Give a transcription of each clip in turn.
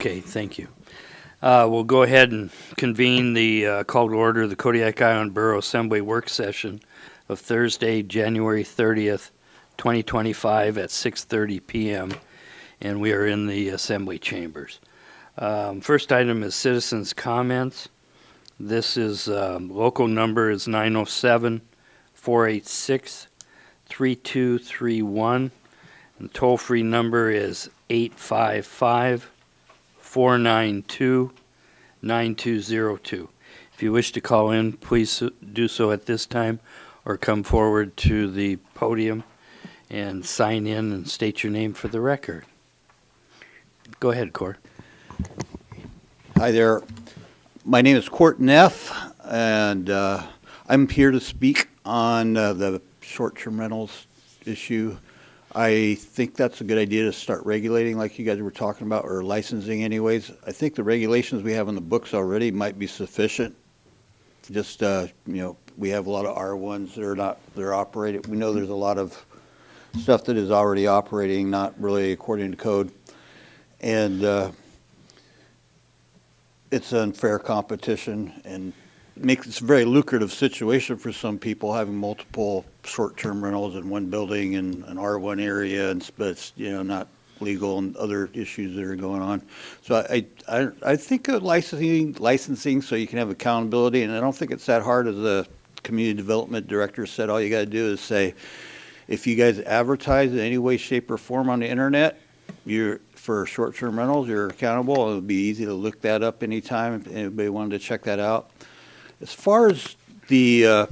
Okay, thank you. We'll go ahead and convene the call to order the Kodiak Island Borough Assembly work session of Thursday, January 30th, 2025 at 6:30 p.m. and we are in the assembly chambers. First item is citizens' comments. This is local number is 907-486-3231 and toll-free number is 855-492-9202. If you wish to call in, please do so at this time or come forward to the podium and sign in and state your name for the record. Go ahead, Court. Hi there. My name is Court Neff, and I'm here to speak on the short-term rentals issue. I think that's a good idea to start regulating like you guys were talking about, or licensing anyways. I think the regulations we have in the books already might be sufficient. Just, we have a lot of R1s that are operated. We know there's a lot of stuff that is already operating, not really according to code. And it's unfair competition and makes it a very lucrative situation for some people having multiple short-term rentals in one building in an R1 area, but it's not legal and other issues that are going on. So I think of licensing so you can have accountability, and I don't think it's that hard. As the community development director said, all you got to do is say, if you guys advertise in any way, shape, or form on the internet, for short-term rentals, you're accountable. It would be easy to look that up anytime if anybody wanted to check that out. As far as the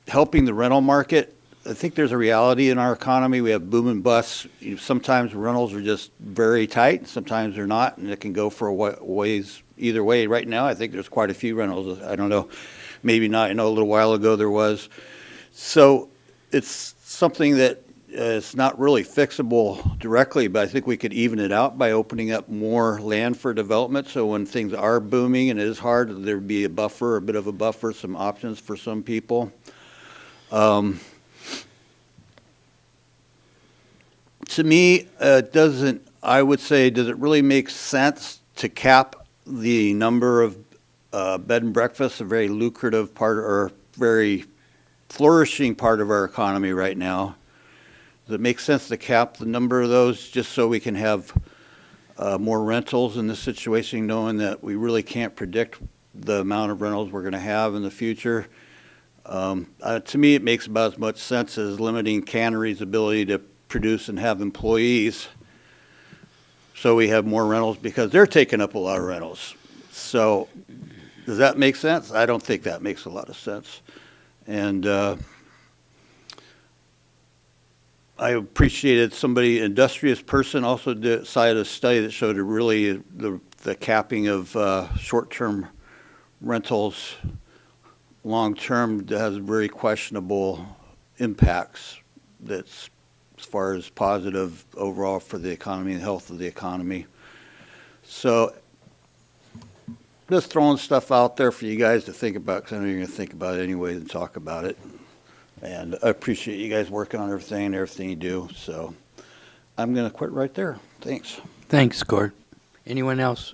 helping the rental market, I think there's a reality in our economy. We have boom and bust. Sometimes rentals are just very tight. Sometimes they're not, and it can go for ways either way. Right now, I think there's quite a few rentals. I don't know, maybe not. I know a little while ago there was. So it's something that it's not really fixable directly, but I think we could even it out by opening up more land for development. So when things are booming and it is hard, there'd be a buffer, a bit of a buffer, some options for some people. To me, I would say, does it really make sense to cap the number of bed and breakfasts, a very lucrative part or very flourishing part of our economy right now? Does it make sense to cap the number of those just so we can have more rentals in this situation, knowing that we really can't predict the amount of rentals we're going to have in the future? To me, it makes about as much sense as limiting canneries' ability to produce and have employees so we have more rentals, because they're taking up a lot of rentals. So does that make sense? I don't think that makes a lot of sense. And I appreciated somebody, industrious person, also cited a study that showed really the capping of short-term rentals long-term has very questionable impacts. That's as far as positive overall for the economy and health of the economy. So just throwing stuff out there for you guys to think about, because I know you're going to think about it anyways and talk about it. And I appreciate you guys working on everything you do. So I'm going to quit right there. Thanks. Thanks, Court. Anyone else?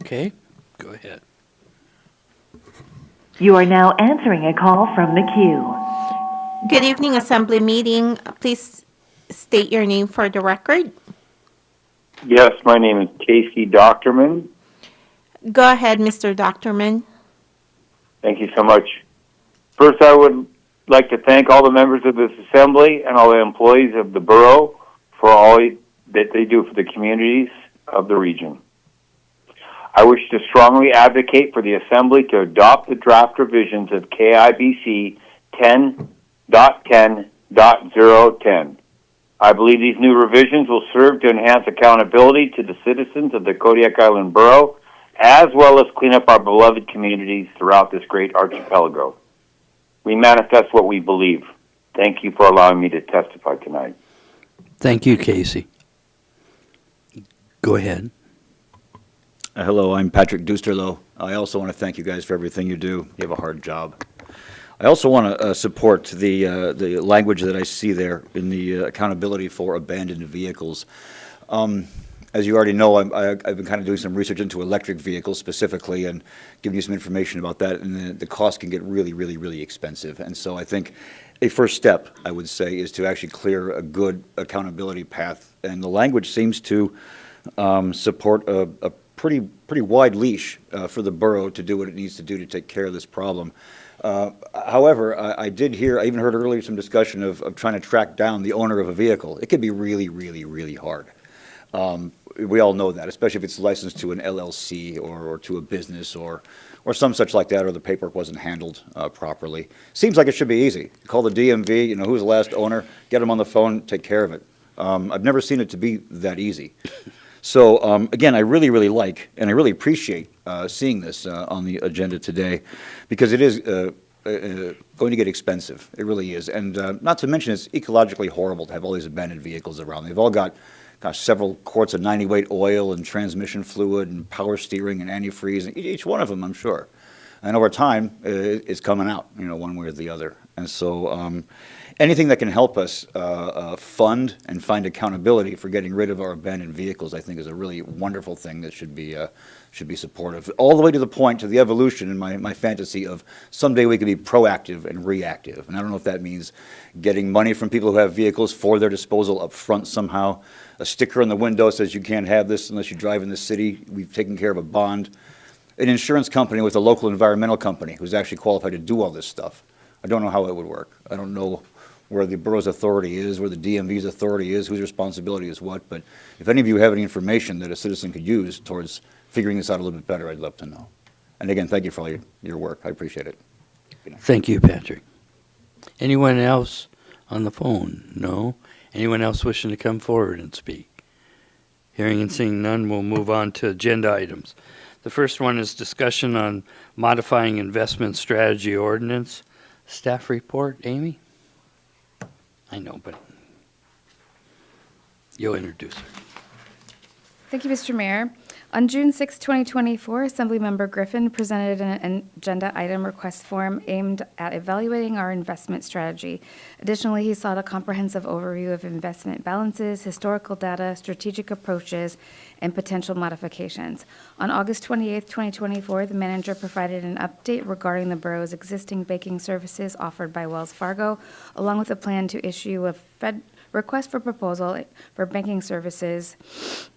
Okay, go ahead. You are now answering a call from the queue. Good evening, Assembly meeting. Please state your name for the record. Yes, my name is Casey Doctorman. Go ahead, Mr. Doctorman. Thank you so much. First, I would like to thank all the members of this Assembly and all the employees of the Borough for all that they do for the communities of the region. I wish to strongly advocate for the Assembly to adopt the draft revisions of KIBC 10.10.010. I believe these new revisions will serve to enhance accountability to the citizens of the Kodiak Island Borough, as well as clean up our beloved communities throughout this great archipelago. We manifest what we believe. Thank you for allowing me to testify tonight. Thank you, Casey. Go ahead. Hello, I'm Patrick Dusterlow. I also want to thank you guys for everything you do. You have a hard job. I also want to support the language that I see there in the accountability for abandoned vehicles. As you already know, I've been kind of doing some research into electric vehicles specifically and giving you some information about that, and the cost can get really, really, really expensive. And so I think a first step, I would say, is to actually clear a good accountability path. And the language seems to support a pretty wide leash for the borough to do what it needs to do to take care of this problem. However, I even heard earlier some discussion of trying to track down the owner of a vehicle. It can be really, really, really hard. We all know that, especially if it's licensed to an LLC or to a business or some such like that, or the paperwork wasn't handled properly. Seems like it should be easy. Call the DMV, who's the last owner, get them on the phone, take care of it. I've never seen it to be that easy. So, again, I really, really like, and I really appreciate seeing this on the agenda today, because it is going to get expensive. It really is. And not to mention, it's ecologically horrible to have all these abandoned vehicles around. They've all got several quarts of 90-weight oil and transmission fluid and power steering and antifreeze, and each one of them, I'm sure. And over time, it's coming out, one way or the other. And so anything that can help us fund and find accountability for getting rid of our abandoned vehicles, I think, is a really wonderful thing that should be supportive. All the way to the point, to the evolution in my fantasy of someday we could be proactive and reactive. And I don't know if that means getting money from people who have vehicles for their disposal up front somehow. A sticker on the window says you can't have this unless you drive in the city. We've taken care of a bond. An insurance company with a local environmental company who's actually qualified to do all this stuff. I don't know how it would work. I don't know where the borough's authority is, where the DMV's authority is, whose responsibility is what. But if any of you have any information that a citizen could use towards figuring this out a little bit better, I'd love to know. And again, thank you for all your work. I appreciate it. Thank you, Patrick. Anyone else on the phone? No? Anyone else wishing to come forward and speak? Hearing and seeing none, we'll move on to agenda items. The first one is discussion on modifying investment strategy ordinance. Staff report, Amy? I know, but you'll introduce her. Thank you, Mr. Mayor. On June 6, 2024, Assemblymember Griffin presented an agenda item request form aimed at evaluating our investment strategy. Additionally, he sought a comprehensive overview of investment balances, historical data, strategic approaches, and potential modifications. On August 28, 2024, the manager provided an update regarding the borough's existing banking services offered by Wells Fargo, along with a plan to issue a request for proposal for banking services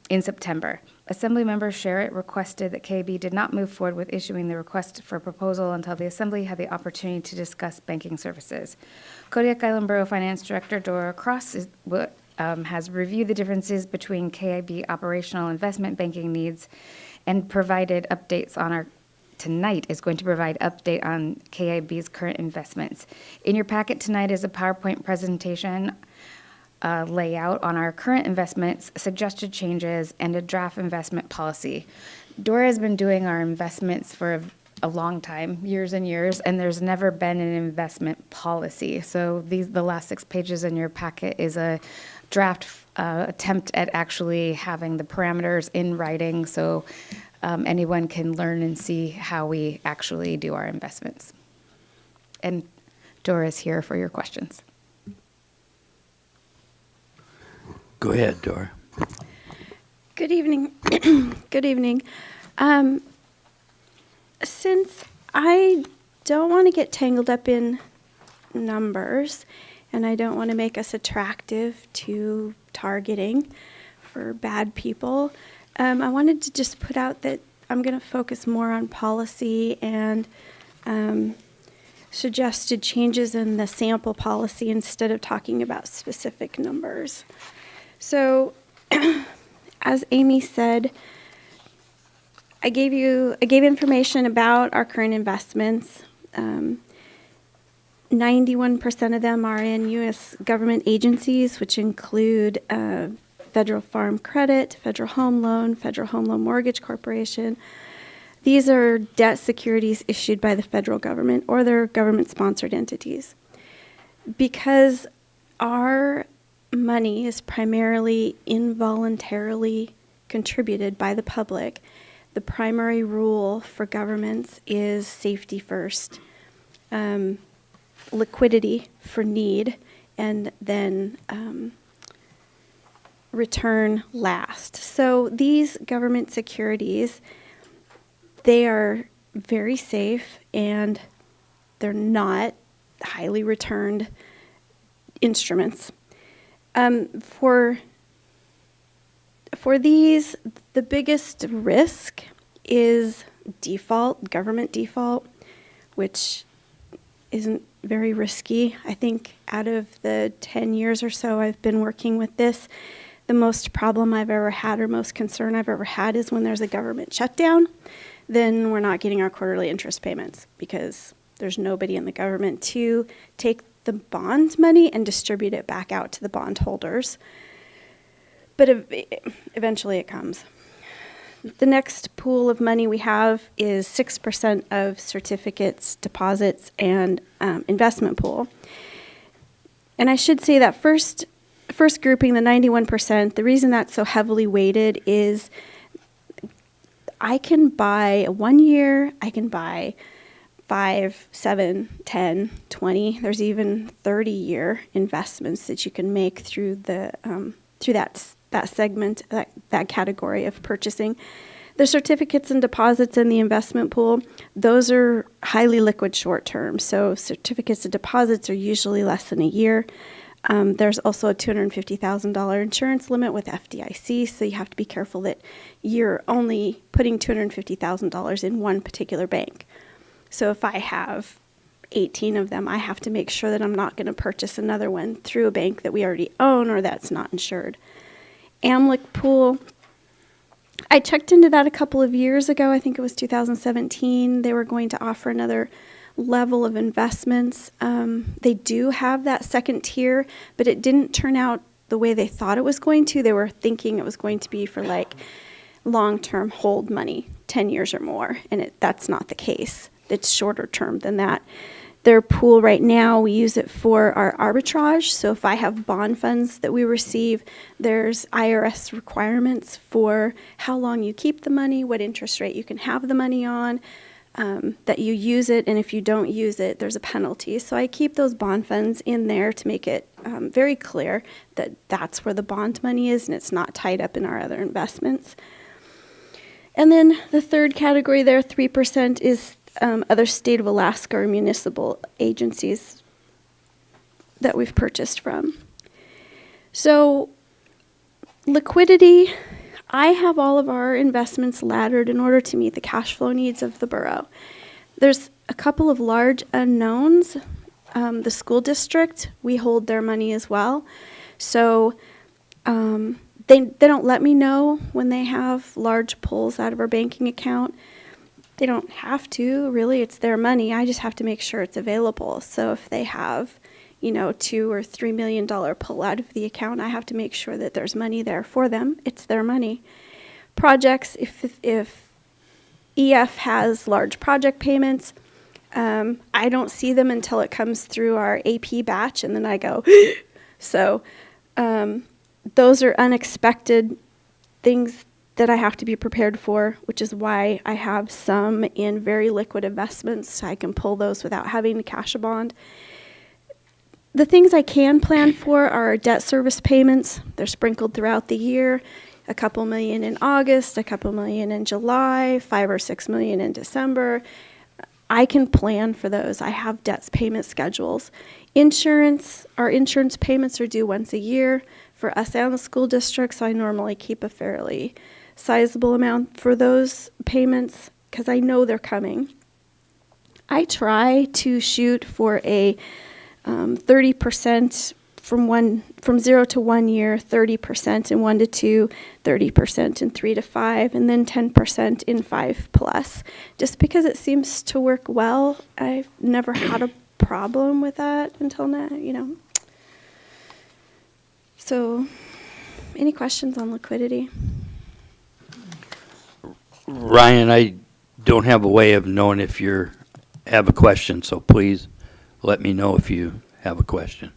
in September. Assemblymember Sherritt requested that KB did not move forward with issuing the request for proposal until the Assembly had the opportunity to discuss banking services. Kodiak Island Borough Finance Director Dora Cross has reviewed the differences between KIB operational investment banking needs and provided updates on tonight is going to provide update on KIB's current investments. In your packet tonight is a PowerPoint presentation layout on our current investments, suggested changes, and a draft investment policy. Dora has been doing our investments for a long time, years and years, and there's never been an investment policy. So the last 6 pages in your packet is a draft attempt at actually having the parameters in writing so anyone can learn and see how we actually do our investments. And Dora is here for your questions. Go ahead, Dora. Good evening. Good evening. Since I don't want to get tangled up in numbers and I don't want to make us attractive to targeting for bad people, I wanted to just put out that I'm going to focus more on policy and suggested changes in the sample policy instead of talking about specific numbers. So, as Amy said, I gave information about our current investments. 91% of them are in U.S. government agencies, which include Federal Farm Credit, Federal Home Loan Mortgage Corporation. These are debt securities issued by the federal government or their government-sponsored entities. Because our money is primarily involuntarily contributed by the public, the primary rule for governments is safety first, liquidity for need, and then return last. So these government securities, they are very safe and they're not highly returned instruments. For these, the biggest risk is default, government default, which isn't very risky. I think out of the 10 years or so I've been working with this, the most problem I've ever had or most concern I've ever had is when there's a government shutdown, then we're not getting our quarterly interest payments because there's nobody in the government to take the bond money and distribute it back out to the bondholders. But eventually it comes. The next pool of money we have is 6% of certificates, deposits, and investment pool. And I should say that first grouping, the 91%, the reason that's so heavily weighted is I can buy 1 year, I can buy 5, 7, 10, 20. There's even 30-year investments that you can make through the through that segment, that category of purchasing. The certificates and deposits in the investment pool, those are highly liquid short term. So certificates and deposits are usually less than a year. There's also a $250,000 insurance limit with FDIC, so you have to be careful that you're only putting $250,000 in one particular bank. So if I have 18 of them, I have to make sure that I'm not going to purchase another one through a bank that we already own or that's not insured. AMLIC pool, I checked into that a couple of years ago. I think it was 2017. They were going to offer another level of investments. They do have that second tier, but it didn't turn out the way they thought it was going to. They were thinking it was going to be for like long-term hold money, 10 years or more, and that's not the case. It's shorter term than that. Their pool right now, we use it for our arbitrage. So if I have bond funds that we receive, there's IRS requirements for how long you keep the money, what interest rate you can have the money on, that you use it, and if you don't use it, there's a penalty. So I keep those bond funds in there to make it very clear that that's where the bond money is and it's not tied up in our other investments. And then the third category there, 3%, is other state of Alaska or municipal agencies that we've purchased from. So liquidity, I have all of our investments laddered in order to meet the cash flow needs of the borough. There's a couple of large unknowns. The school district, we hold their money as well. So they don't let me know when they have large pulls out of our banking account. They don't have to, really, it's their money. I just have to make sure it's available. So if they have, $2 or $3 million pull out of the account, I have to make sure that there's money there for them. It's their money. Projects, if EF has large project payments, I don't see them until it comes through our AP batch, and then I go, so those are unexpected things that I have to be prepared for, which is why I have some in very liquid investments, so I can pull those without having to cash a bond. The things I can plan for are debt service payments. They're sprinkled throughout the year, a couple million in August, a couple million in July, 5 or 6 million in December. I can plan for those. I have debt payment schedules. Insurance, our insurance payments are due once a year for us and the school district, so I normally keep a fairly sizable amount for those payments because I know they're coming. I try to shoot for a 30% from 0 to 1 year, 30% in 1 to 2, 30% in 3 to 5, and then 10% in 5 plus. Just because it seems to work well, I've never had a problem with that until now, So, any questions on liquidity? Ryan, I don't have a way of knowing if you have a question, so please let me know if you have a question.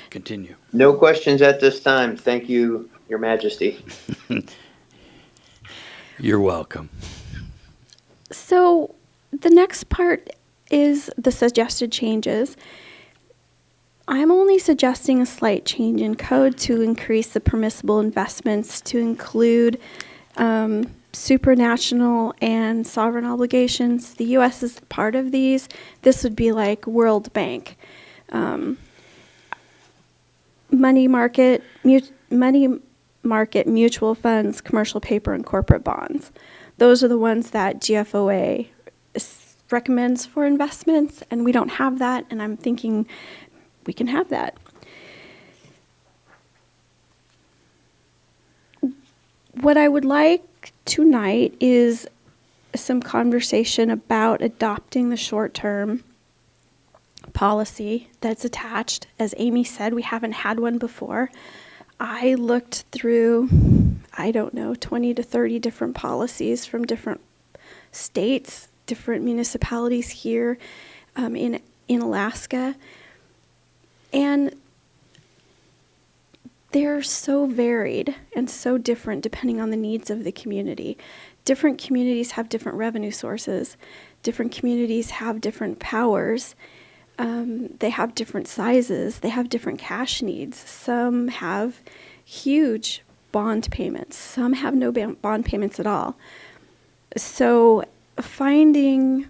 Continue. No questions at this time. Thank you, Your Majesty. You're welcome. So the next part is the suggested changes. I'm only suggesting a slight change in code to increase the permissible investments to include supranational and sovereign obligations. The U.S. is part of these. This would be like World Bank. Money market mutual funds, commercial paper, and corporate bonds. Those are the ones that GFOA recommends for investments, and we don't have that, and I'm thinking we can have that. What I would like tonight is some conversation about adopting the short-term policy that's attached. As Amy said, we haven't had one before. I looked through, 20 to 30 different policies from different states, different municipalities here in Alaska. And they're so varied and so different depending on the needs of the community. Different communities have different revenue sources. Different communities have different powers. They have different sizes. They have different cash needs. Some have huge bond payments. Some have no bond payments at all. So finding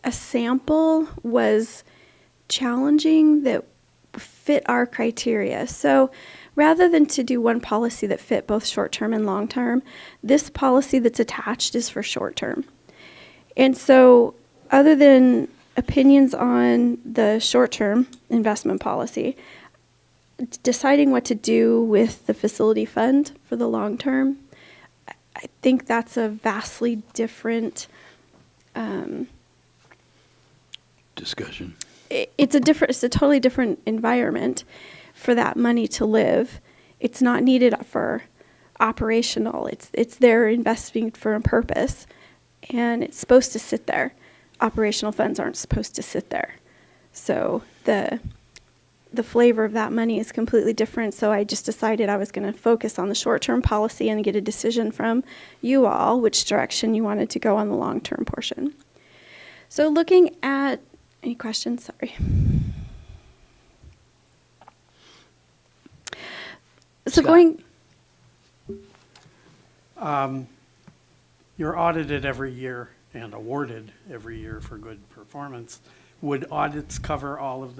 a sample was challenging that fit our criteria. So rather than to do one policy that fit both short-term and long-term, this policy that's attached is for short-term. And so other than opinions on the short-term investment policy, deciding what to do with the facility fund for the long-term, I think that's a vastly different Discussion. It's a totally different environment for that money to live. It's not needed for operational. It's there investing for a purpose, and it's supposed to sit there. Operational funds aren't supposed to sit there. So the flavor of that money is completely different. So I just decided I was going to focus on the short-term policy and get a decision from you all which direction you wanted to go on the long-term portion. So looking at any questions? Sorry. So Scott. going. You're audited every year and awarded every year for good performance. Would audits cover all of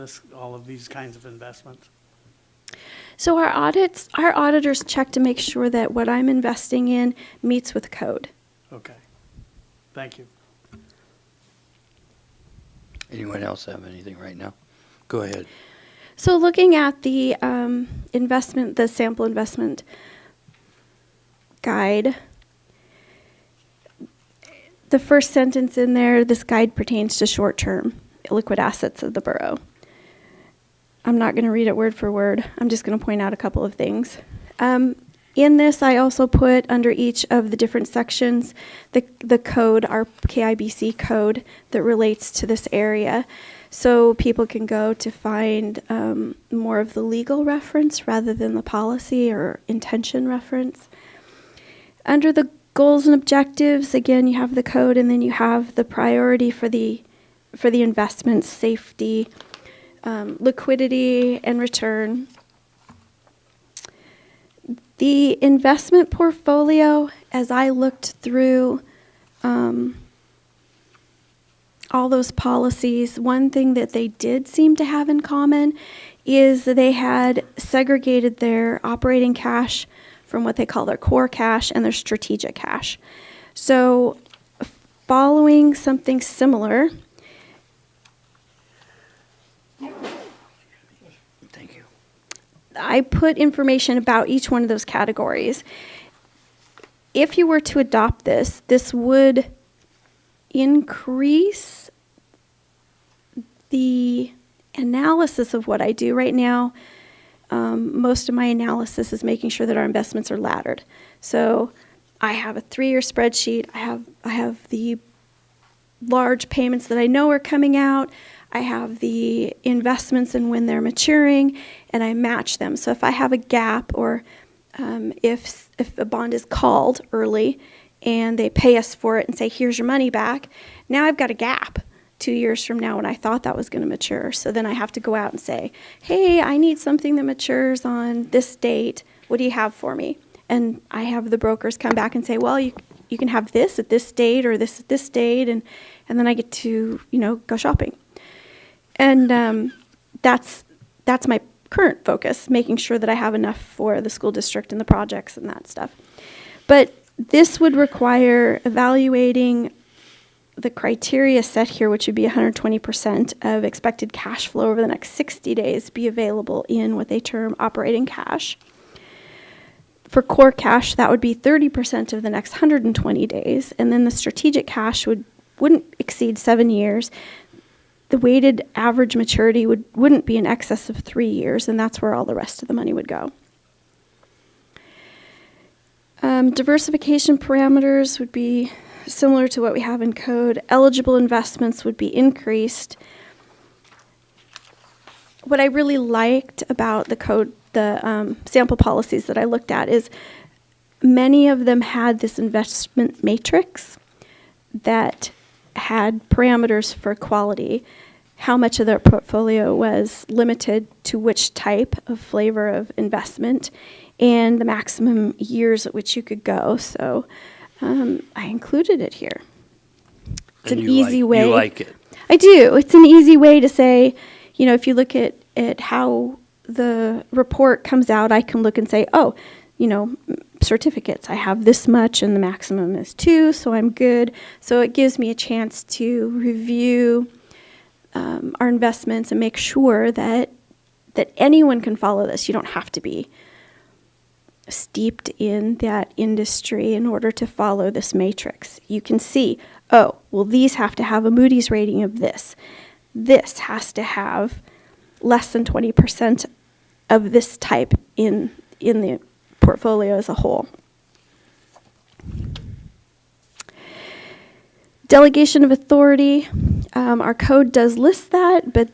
these kinds of investments? So our auditors check to make sure that what I'm investing in meets with code. Okay. Thank you. Anyone else have anything right now? Go ahead. So looking at the the sample investment guide, the first sentence in there, this guide pertains to short-term liquid assets of the borough. I'm not going to read it word for word. I'm just going to point out a couple of things. In this, I also put under each of the different sections the code, our KIBC code that relates to this area. So people can go to find more of the legal reference rather than the policy or intention reference. Under the goals and objectives, again, you have the code, and then you have the priority for the investment, safety, liquidity, and return. The investment portfolio, as I looked through all those policies, one thing that they did seem to have in common is that they had segregated their operating cash from what they call their core cash and their strategic cash. So following something similar, Thank you. I put information about each one of those categories. If you were to adopt this, this would increase the analysis of what I do right now. Most of my analysis is making sure that our investments are laddered. So I have a 3-year spreadsheet. I have the large payments that I know are coming out. I have the investments and when they're maturing, and I match them. So if I have a gap, or if a bond is called early and they pay us for it and say, here's your money back, now I've got a gap. 2 years from now when I thought that was going to mature. So then I have to go out and say, hey, I need something that matures on this date. What do you have for me? And I have the brokers come back and say, well, you can have this at this date or this at this date. And then I get to, go shopping. And that's my current focus, making sure that I have enough for the school district and the projects and that stuff. But this would require evaluating the criteria set here, which would be 120% of expected cash flow over the next 60 days be available in what they term operating cash. For core cash, that would be 30% of the next 120 days, and then the strategic cash wouldn't exceed 7 years. The weighted average maturity wouldn't be in excess of 3 years, and that's where all the rest of the money would go. Diversification parameters would be similar to what we have in code. Eligible investments would be increased. What I really liked about the code, the sample policies that I looked at, is many of them had this investment matrix that had parameters for quality, how much of their portfolio was limited to which type of flavor of investment, and the maximum years at which you could go. So I included it here. It's an easy way. You like it? I do. It's an easy way to say, if you look at how the report comes out, I can look and say, certificates, I have this much and the maximum is 2, so I'm good. So it gives me a chance to review our investments and make sure that anyone can follow this. You don't have to be steeped in that industry in order to follow this matrix. You can see, these have to have a Moody's rating of this. This has to have less than 20% of this type in the portfolio as a whole. Delegation of authority, our code does list that, but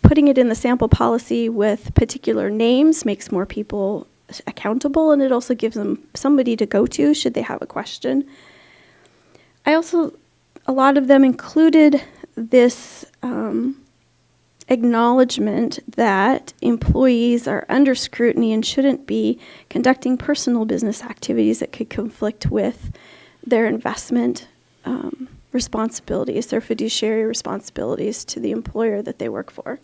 putting it in the sample policy with particular names makes more people accountable, and it also gives them somebody to go to should they have a question. A lot of them included this acknowledgement that employees are under scrutiny and shouldn't be conducting personal business activities that could conflict with their investment responsibilities, their fiduciary responsibilities to the employer that they work for.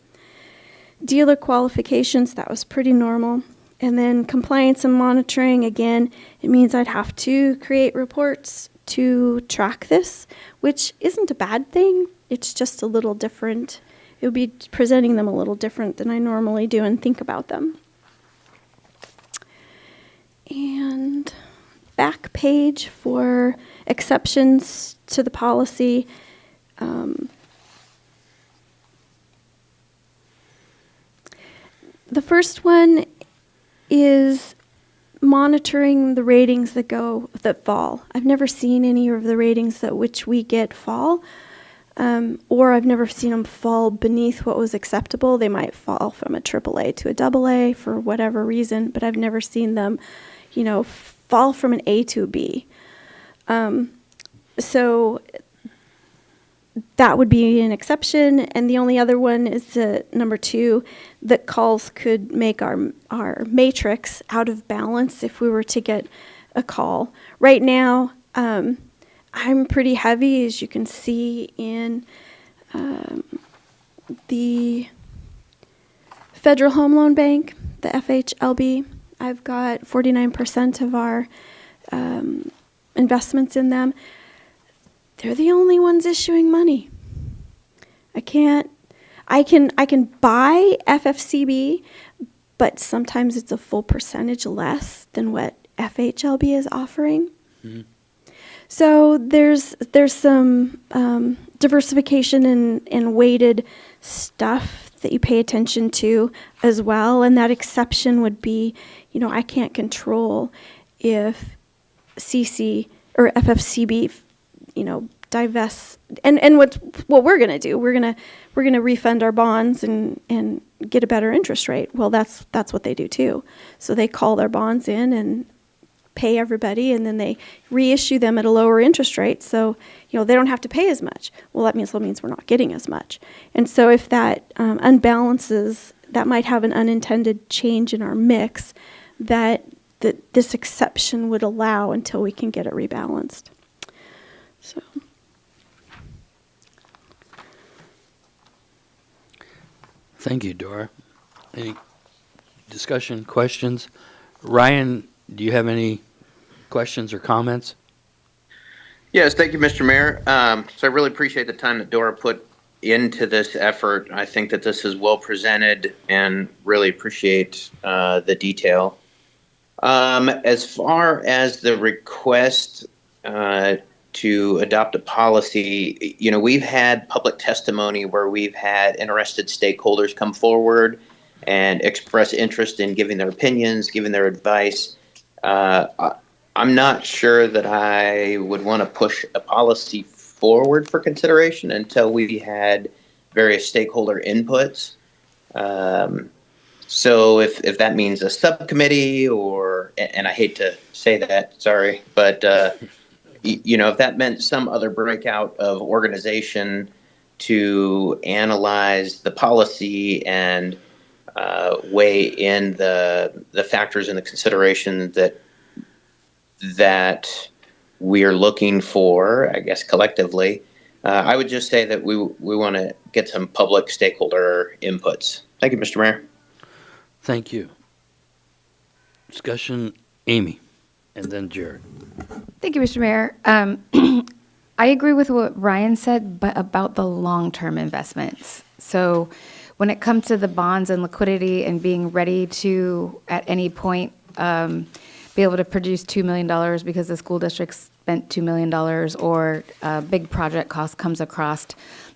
Dealer qualifications, that was pretty normal. And then compliance and monitoring, again, it means I'd have to create reports to track this, which isn't a bad thing. It's just a little different. It would be presenting them a little different than I normally do and think about them. And back page for exceptions to the policy. The first one is monitoring the ratings that fall. I've never seen any of the ratings that which we get fall, or I've never seen them fall beneath what was acceptable. They might fall from a AAA to a AA for whatever reason, but I've never seen them, fall from an A to a B. So that would be an exception, and the only other one is number 2, that calls could make our matrix out of balance if we were to get a call. Right now, I'm pretty heavy, as you can see in the Federal Home Loan Bank, the FHLB. I've got 49% of our investments in them. They're the only ones issuing money. I can buy FFCB, but sometimes it's a full percentage less than what FHLB is offering. Mm-hmm. So there's some diversification and weighted stuff that you pay attention to as well, and that exception would be, I can't control if CC or FFCB divests, and what we're going to do, we're going to refund our bonds and get a better interest rate. Well, that's what they do too. So they call their bonds in and pay everybody, and then they reissue them at a lower interest rate. So, they don't have to pay as much. Well, that means we're not getting as much. And so if that unbalances, that might have an unintended change in our mix that this exception would allow until we can get it rebalanced. So. Thank you, Dora. Any discussion, questions? Ryan, do you have any questions or comments? Yes, thank you, Mr. Mayor. So I really appreciate the time that Dora put into this effort. I think that this is well presented and really appreciate the detail. As far as the request to adopt a policy, we've had public testimony where we've had interested stakeholders come forward and express interest in giving their opinions, giving their advice. I'm not sure that I would want to push a policy forward for consideration until we had various stakeholder inputs. So if that means a subcommittee and I hate to say that, sorry, but if that meant some other breakout of organization to analyze the policy and weigh in the factors and the consideration that we are looking for, I guess, collectively, I would just say that we want to get some public stakeholder inputs. Thank you, Mr. Mayor. Thank you. Discussion, Amy, and then Jared. Thank you, Mr. Mayor. I agree with what Ryan said, but about the long-term investments. So when it comes to the bonds and liquidity and being ready to, at any point, be able to produce $2 million because the school district spent $2 million or a big project cost comes across,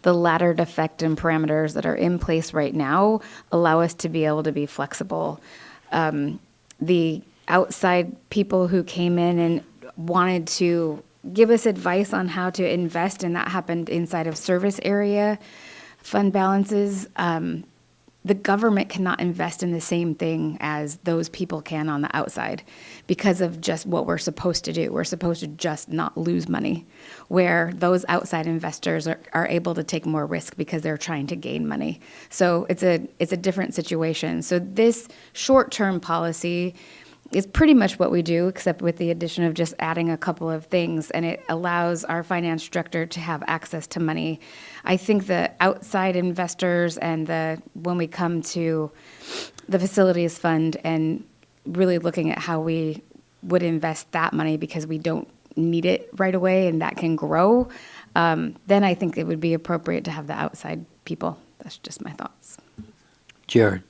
the laddered effect and parameters that are in place right now allow us to be able to be flexible. The outside people who came in and wanted to give us advice on how to invest, and that happened inside of service area fund balances. The government cannot invest in the same thing as those people can on the outside because of just what we're supposed to do. We're supposed to just not lose money, where those outside investors are able to take more risk because they're trying to gain money. So it's a different situation. So this short-term policy is pretty much what we do, except with the addition of just adding a couple of things, and it allows our finance director to have access to money. I think the outside investors and when we come to the facilities fund and really looking at how we would invest that money because we don't need it right away and that can grow, then I think it would be appropriate to have the outside people. That's just my thoughts. Jared.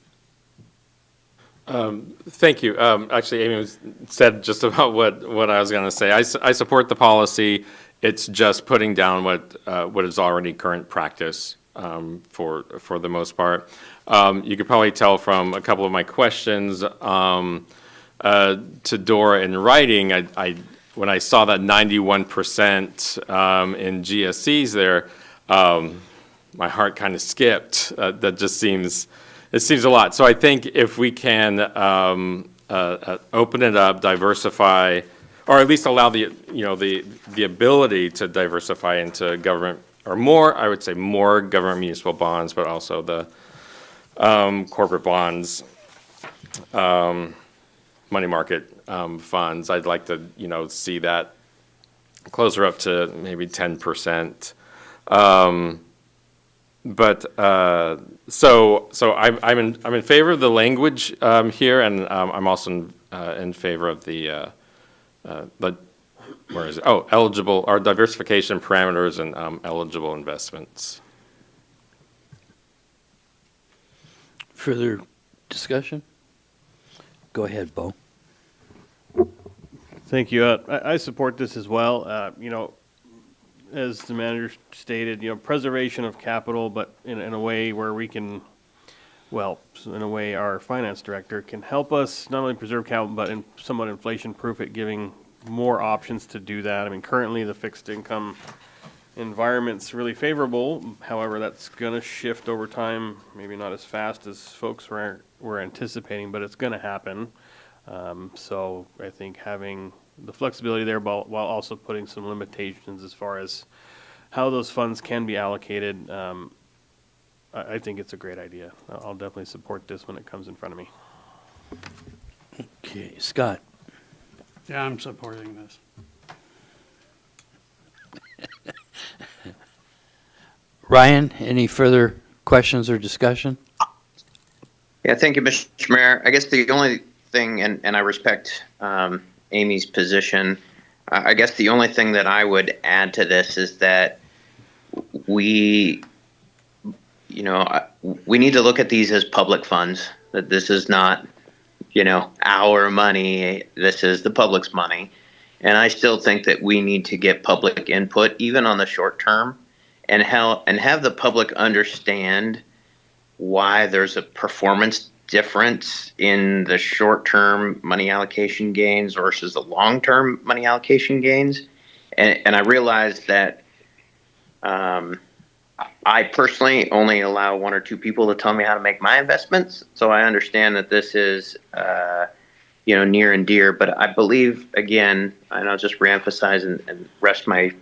Thank you. Actually, Amy said just about what I was going to say. I support the policy. It's just putting down what is already current practice for the most part. You could probably tell from a couple of my questions to Dora in writing. When I saw that 91% in GSCs there, my heart kind of skipped. That just seems. It seems a lot. So I think if we can open it up, diversify, or at least allow the ability to diversify into government, or more, I would say more government municipal bonds, but also the corporate bonds, money market funds. I'd like to see that closer up to maybe 10%. But so I'm in favor of the language here, and I'm also in favor of the where is it? Oh, eligible or diversification parameters and eligible investments. Further discussion? Go ahead, Bo. Thank you. I support this as well. As the manager stated, preservation of capital, but in a way where we can, in a way our finance director can help us not only preserve capital, but somewhat inflation-proof it, giving more options to do that. I mean, currently the fixed income environment's really favorable. However, that's going to shift over time, maybe not as fast as folks were anticipating, but it's going to happen. So I think having the flexibility there while also putting some limitations as far as how those funds can be allocated. I think it's a great idea. I'll definitely support this when it comes in front of me. Okay, Scott? Yeah, I'm supporting this. Ryan, any further questions or discussion? Yeah, thank you, Mr. Mayor. I guess the only thing, and I respect Amy's position, I guess the only thing that I would add to this is that we need to look at these as public funds, that this is not, our money, this is the public's money. And I still think that we need to get public input, even on the short term, and have the public understand why there's a performance difference in the short-term money allocation gains versus the long-term money allocation gains. And I realize that I personally only allow one or two people to tell me how to make my investments. So I understand that this is, near and dear. But I believe, again, and I'll just reemphasize and rest my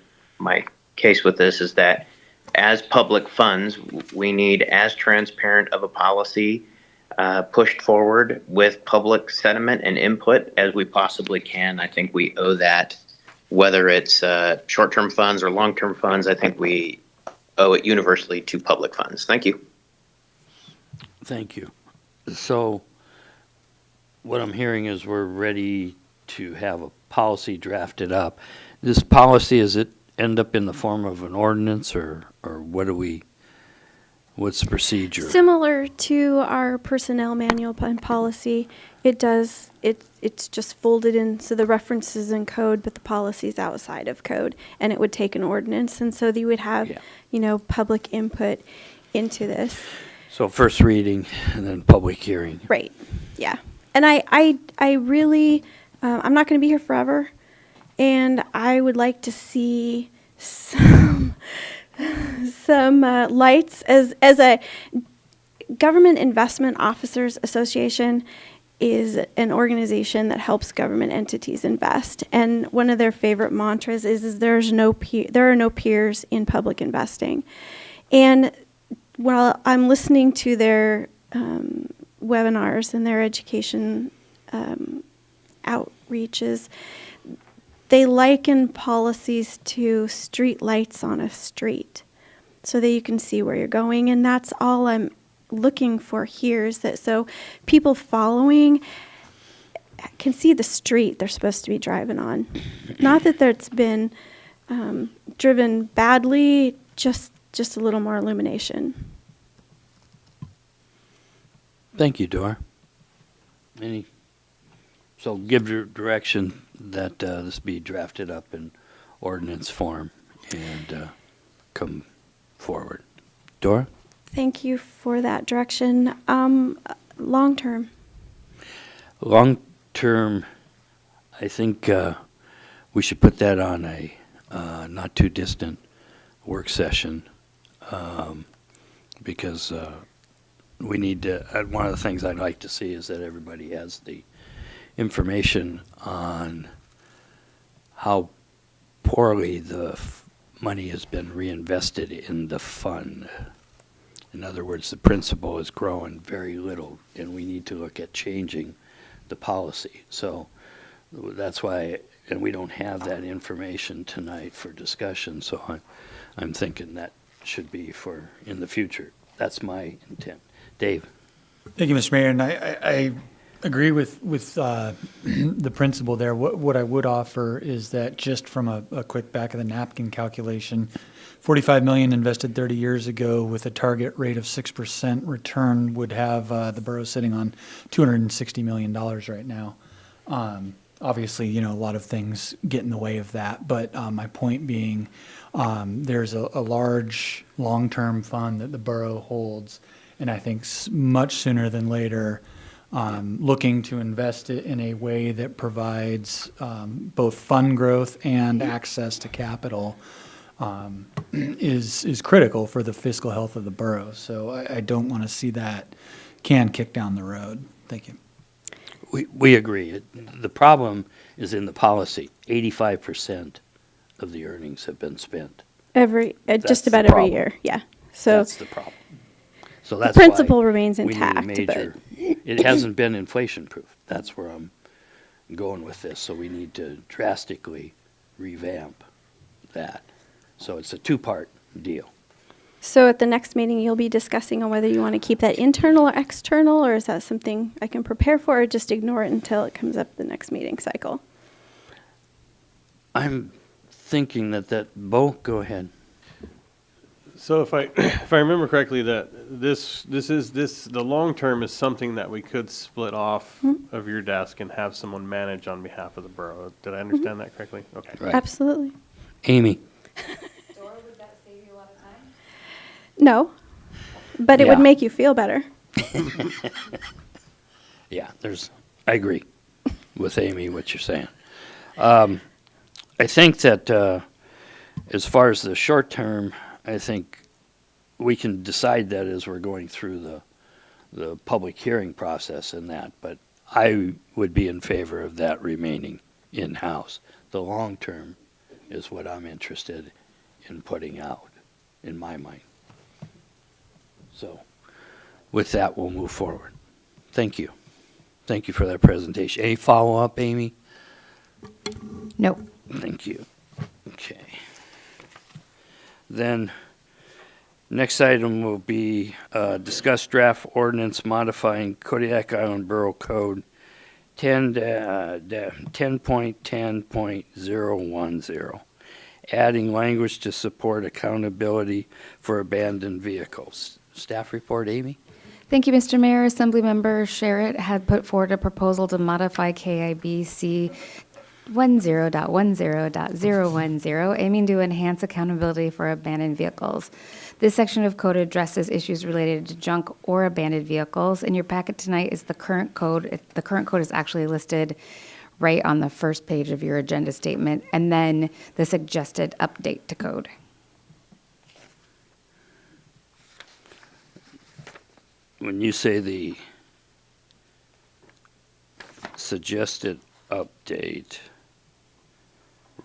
case with this, is that as public funds, we need as transparent of a policy pushed forward with public sentiment and input as we possibly can. I think we owe that, whether it's short-term funds or long-term funds. I think we owe it universally to public funds. Thank you. Thank you. So what I'm hearing is we're ready to have a policy drafted up. This policy, is it end up in the form of an ordinance, or what's the procedure? Similar to our personnel manual and policy, it's just folded in, so the references in code, but the policy's outside of code, and it would take an ordinance, and so you would have, public input into this. So first reading and then public hearing. Right, yeah. And I really, I'm not going to be here forever, and I would like to see some lights as a Government Investment Officers Association is an organization that helps government entities invest, and one of their favorite mantras is there are no peers in public investing. And while I'm listening to their webinars and their education outreaches, they liken policies to street lights on a street so that you can see where you're going. And that's all I'm looking for here, is that so people following can see the street they're supposed to be driving on. Not that it's been driven badly, just a little more illumination. Thank you, Dora. So give your direction that this be drafted up in ordinance form and come forward. Dora? Thank you for that direction. Long term. Long term, I think we should put that on a not too distant work session because we need to, one of the things I'd like to see is that everybody has the information on how poorly the money has been reinvested in the fund. In other words, the principal is growing very little, and we need to look at changing the policy. So that's why, and we don't have that information tonight for discussion, so I'm thinking that should be for in the future. That's my intent. Dave? Thank you, Mr. Mayor, and I agree with the principle there. What I would offer is that just from a quick back of the napkin calculation, $45 million invested 30 years ago with a target rate of 6% return would have the borough sitting on $260 million right now. Obviously, a lot of things get in the way of that, but my point being, there's a large long-term fund that the borough holds, and I think much sooner than later, looking to invest it in a way that provides both fund growth and access to capital is critical for the fiscal health of the borough. So I don't want to see that can kick down the road. Thank you. We agree. The problem is in the policy. 85% of the earnings have been spent. Just That's about the every problem. year, yeah. So That's the problem. So the that's why principle remains we need a intact, major- It hasn't been inflation-proof. That's where I'm going with this. So we need to drastically revamp that. So it's a two-part deal. So at the next meeting, you'll be discussing on whether you want to keep that internal or external, or is that something I can prepare for, or just ignore it until it comes up the next meeting cycle? I'm thinking Bo, go ahead. So if I remember correctly, that the long term is something that we could split off of your desk and have someone manage on behalf of the borough. Did I understand that correctly? Okay. Right. Absolutely. Amy? Dora, would that save you a lot of time? No, but it would Yeah. make you feel better. Yeah, I agree with Amy, what you're saying. I think that as far as the short term, I think we can decide that as we're going through the public hearing process and that, but I would be in favor of that remaining in-house. The long term is what I'm interested in putting out, in my mind. So with that, we'll move forward. Thank you. Thank you for that presentation. Any follow-up, Amy? No. Thank you. Okay. Then, next item will be discuss draft ordinance modifying Kodiak Island Borough Code 10.10.010, adding language to support accountability for abandoned vehicles. Staff report, Amy? Thank you, Mr. Mayor. Assemblymember Sherritt had put forward a proposal to modify KIBC 10.10.010, aiming to enhance accountability for abandoned vehicles. This section of code addresses issues related to junk or abandoned vehicles. In your packet tonight is the current code. The current code is actually listed right on the first page of your agenda statement, and then the suggested update to code. When you say the suggested update,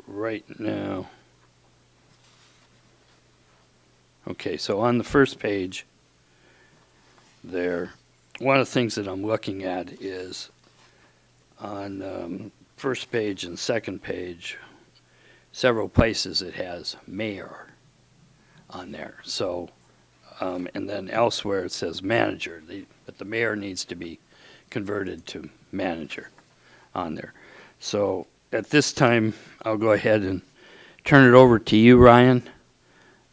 right now, okay, so on the first page there, one of the things that I'm looking at is on first page and second page, several places it has mayor on there. So, and then elsewhere it says manager, but the mayor needs to be converted to manager on there. So at this time, I'll go ahead and turn it over to you, Ryan,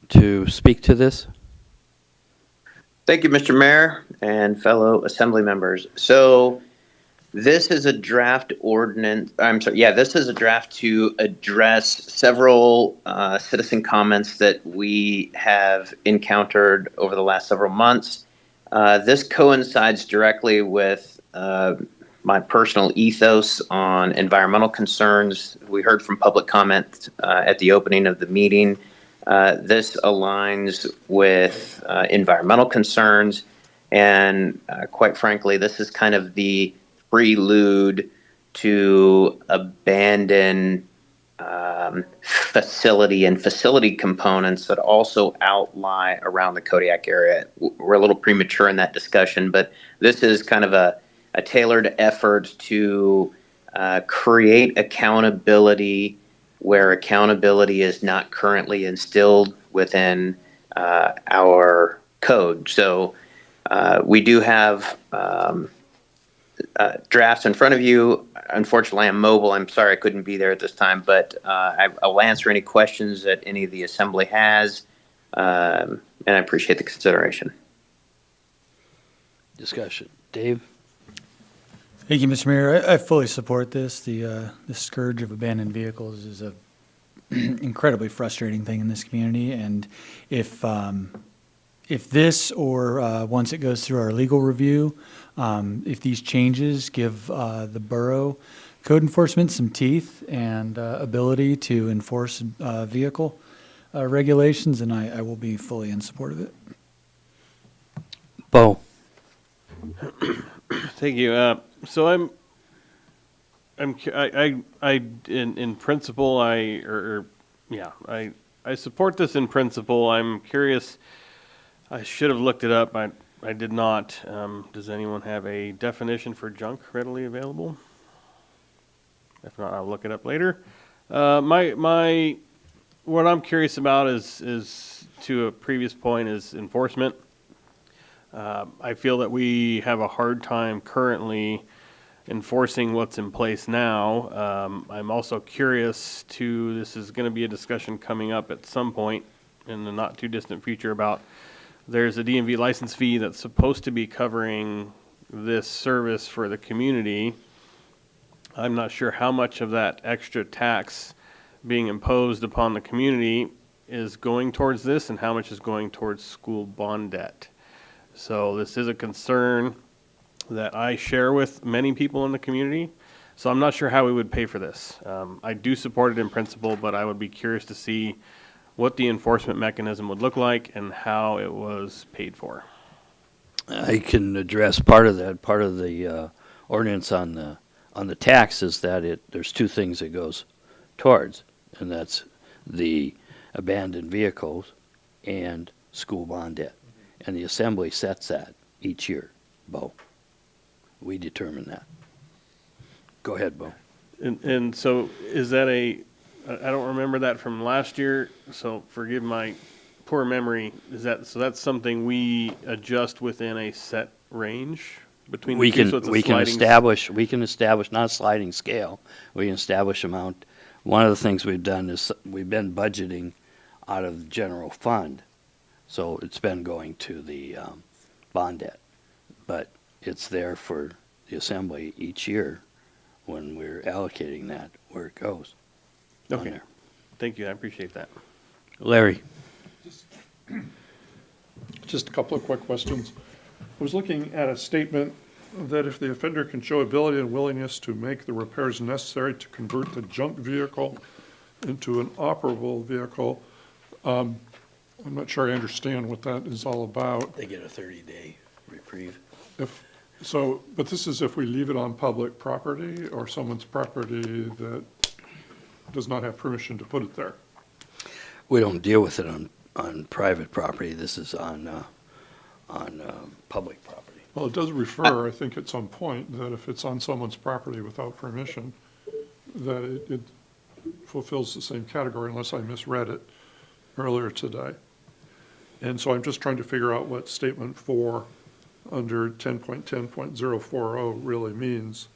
to speak to this. Thank you, Mr. Mayor and fellow assembly members. So this is a draft ordinance, this is a draft to address several citizen comments that we have encountered over the last several months. This coincides directly with my personal ethos on environmental concerns. We heard from public comment at the opening of the meeting. This aligns with environmental concerns, and quite frankly, this is kind of the prelude to abandon facility components that also outlie around the Kodiak area. We're a little premature in that discussion, but this is kind of a tailored effort to create accountability where accountability is not currently instilled within our code. So we do have drafts in front of you. Unfortunately, I'm mobile. I'm sorry I couldn't be there at this time, but I'll answer any questions that any of the assembly has, and I appreciate the consideration. Discussion. Dave? Thank you, Mr. Mayor. I fully support this. The scourge of abandoned vehicles is a incredibly frustrating thing in this community, and if this or once it goes through our legal review, if these changes give the borough code enforcement some teeth and ability to enforce vehicle regulations, then I will be fully in support of it. Bo? Thank you. So I'm in principle, I support this in principle. I'm curious, I should have looked it up, I did not. Does anyone have a definition for junk readily available? If not, I'll look it up later. What I'm curious about is to a previous point is enforcement. I feel that we have a hard time currently enforcing what's in place now. I'm also curious this is going to be a discussion coming up at some point in the not too distant future about there's a DMV license fee that's supposed to be covering this service for the community. I'm not sure how much of that extra tax being imposed upon the community is going towards this and how much is going towards school bond debt. So this is a concern that I share with many people in the community. So I'm not sure how we would pay for this. I do support it in principle, but I would be curious to see what the enforcement mechanism would look like and how it was paid for. I can address part of that. Part of the ordinance on the tax is that there's two things it goes towards, and that's the abandoned vehicles and school bond debt. And the assembly sets that each year, Bo. We determine that. Go ahead, Bo. And so is that I don't remember that from last year, so forgive my poor memory. So that's something we adjust within a set range between the two? So it's a we can sliding establish not a sliding scale. We can establish amount. One of the things we've done is we've been budgeting out of the general fund, so it's been going to the bond debt, but it's there for the assembly each year when we're allocating that where it goes. Okay. There. Thank you. I appreciate that. Larry. Just a couple of quick questions. I was looking at a statement that if the offender can show ability and willingness to make the repairs necessary to convert the junk vehicle into an operable vehicle, I'm not sure I understand what that is all about. They get a 30-day reprieve. But this is if we leave it on public property or someone's property that does not have permission to put it there. We don't deal with it on private property. This is on public property. Well, it does refer, I think at some point, that if it's on someone's property without permission, that it fulfills the same category unless I misread it earlier today. And so I'm just trying to figure out what statement 4 under 10.10.040 really means.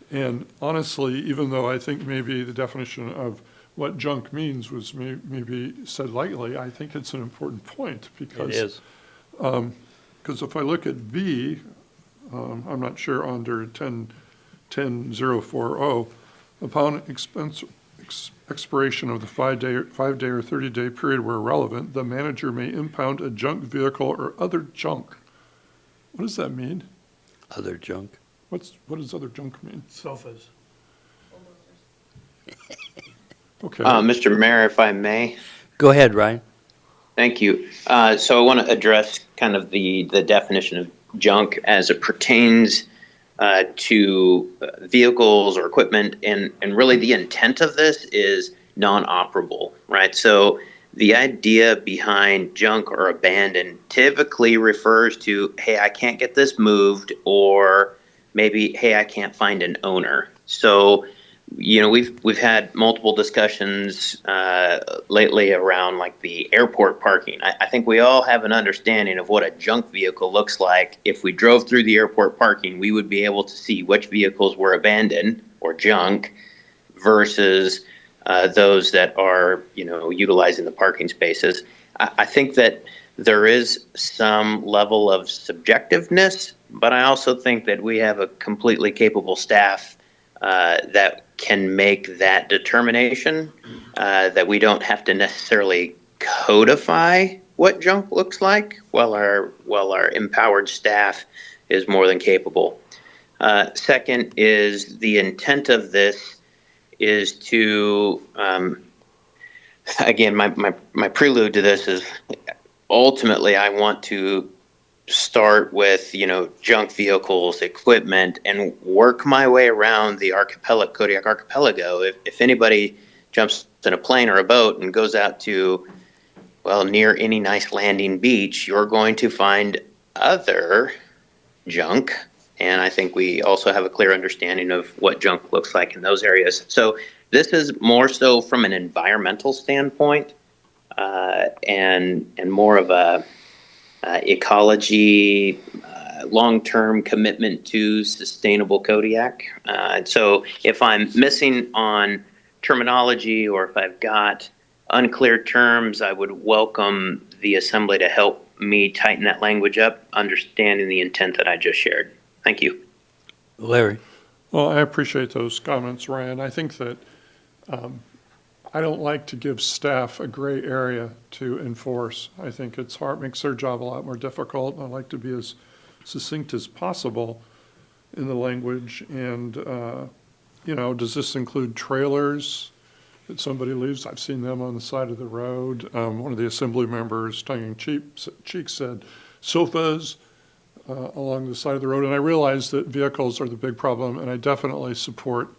And honestly, even though I think maybe the definition of what junk means was maybe said lightly, I think it's an important point because It is. Because if I look at B, I'm not sure under 10.10.040, upon expiration of the 5-day or 30-day period where relevant, the manager may impound a junk vehicle or other junk. What does that mean? Other junk? What does other junk mean? Sofas. Okay. Mr. Mayor, if I may. Go ahead, Ryan. Thank you. So I want to address kind of the definition of junk as it pertains to vehicles or equipment, and really the intent of this is non-operable, right? So the idea behind junk or abandoned typically refers to, hey, I can't get this moved, or maybe, hey, I can't find an owner. So, you know, we've had multiple discussions lately around like the airport parking. I think we all have an understanding of what a junk vehicle looks like. If we drove through the airport parking, we would be able to see which vehicles were abandoned or junk versus those that are, you know, utilizing the parking spaces. I think that there is some level of subjectiveness, but I also think that we have a completely capable staff that can make that determination, that we don't have to necessarily codify what junk looks like, while our empowered staff is more than capable. Second is the intent of this is to, again, my prelude to this is ultimately I want to start with, junk vehicles, equipment, and work my way around the Kodiak archipelago. If anybody jumps in a plane or a boat and goes out to, well, near any nice landing beach, you're going to find other junk. And I think we also have a clear understanding of what junk looks like in those areas. So this is more so from an environmental standpoint, and more of a ecology, long-term commitment to sustainable Kodiak. So if I'm missing on terminology or if I've got unclear terms, I would welcome the assembly to help me tighten that language up, understanding the intent that I just shared. Thank you. Larry? Well, I appreciate those comments, Ryan. I think that I don't like to give staff a gray area to enforce. I think it's hard, makes their job a lot more difficult. I like to be as succinct as possible in the language. And, does this include trailers that somebody leaves? I've seen them on the side of the road. One of the assembly members, tongue-in-cheek, said sofas along the side of the road. And I realize that vehicles are the big problem, and I definitely support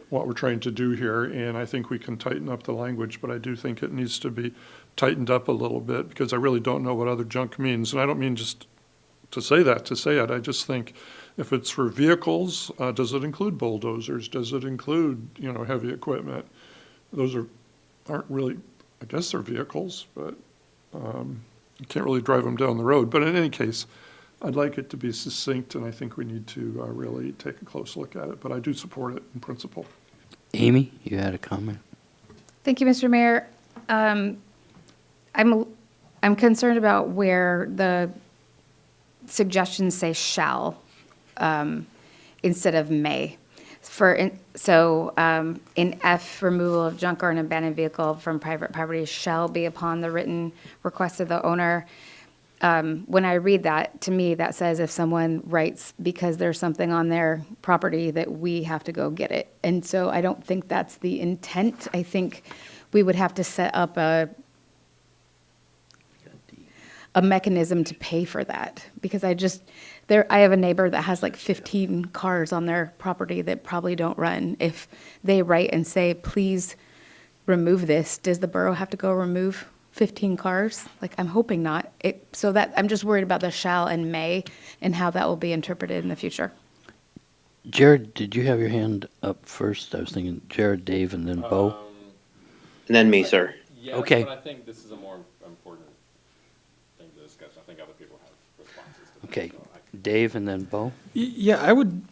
what we're trying to do here, and I think we can tighten up the language, but I do think it needs to be tightened up a little bit, because I really don't know what other junk means. And I don't mean just to say it. I just think if it's for vehicles, does it include bulldozers? Does it include, heavy equipment? Those aren't really, I guess they're vehicles, but you can't really drive them down the road. But in any case, I'd like it to be succinct, and I think we need to really take a close look at it. But I do support it in principle. Amy, you had a comment? Thank you, Mr. Mayor. I'm concerned about where the suggestions say shall instead of may. In F, removal of junk or an abandoned vehicle from private property shall be upon the written request of the owner. When I read that, to me, that says if someone writes because there's something on their property that we have to go get it. And so I don't think that's the intent. I think we would have to set up a mechanism to pay for that. Because I have a neighbor that has like 15 cars on their property that probably don't run. If they write and say, please remove this, does the borough have to go remove 15 cars? I'm hoping not. I'm just worried about the shall and may and how that will be interpreted in the future. Jared, did you have your hand up first? I was thinking Jared, Dave, and then Bo. And then me, sir. Yes, Okay. but I think this is a more important thing to discuss. I think other people have responses to that. Okay, Dave and then Bo. Yeah, I would,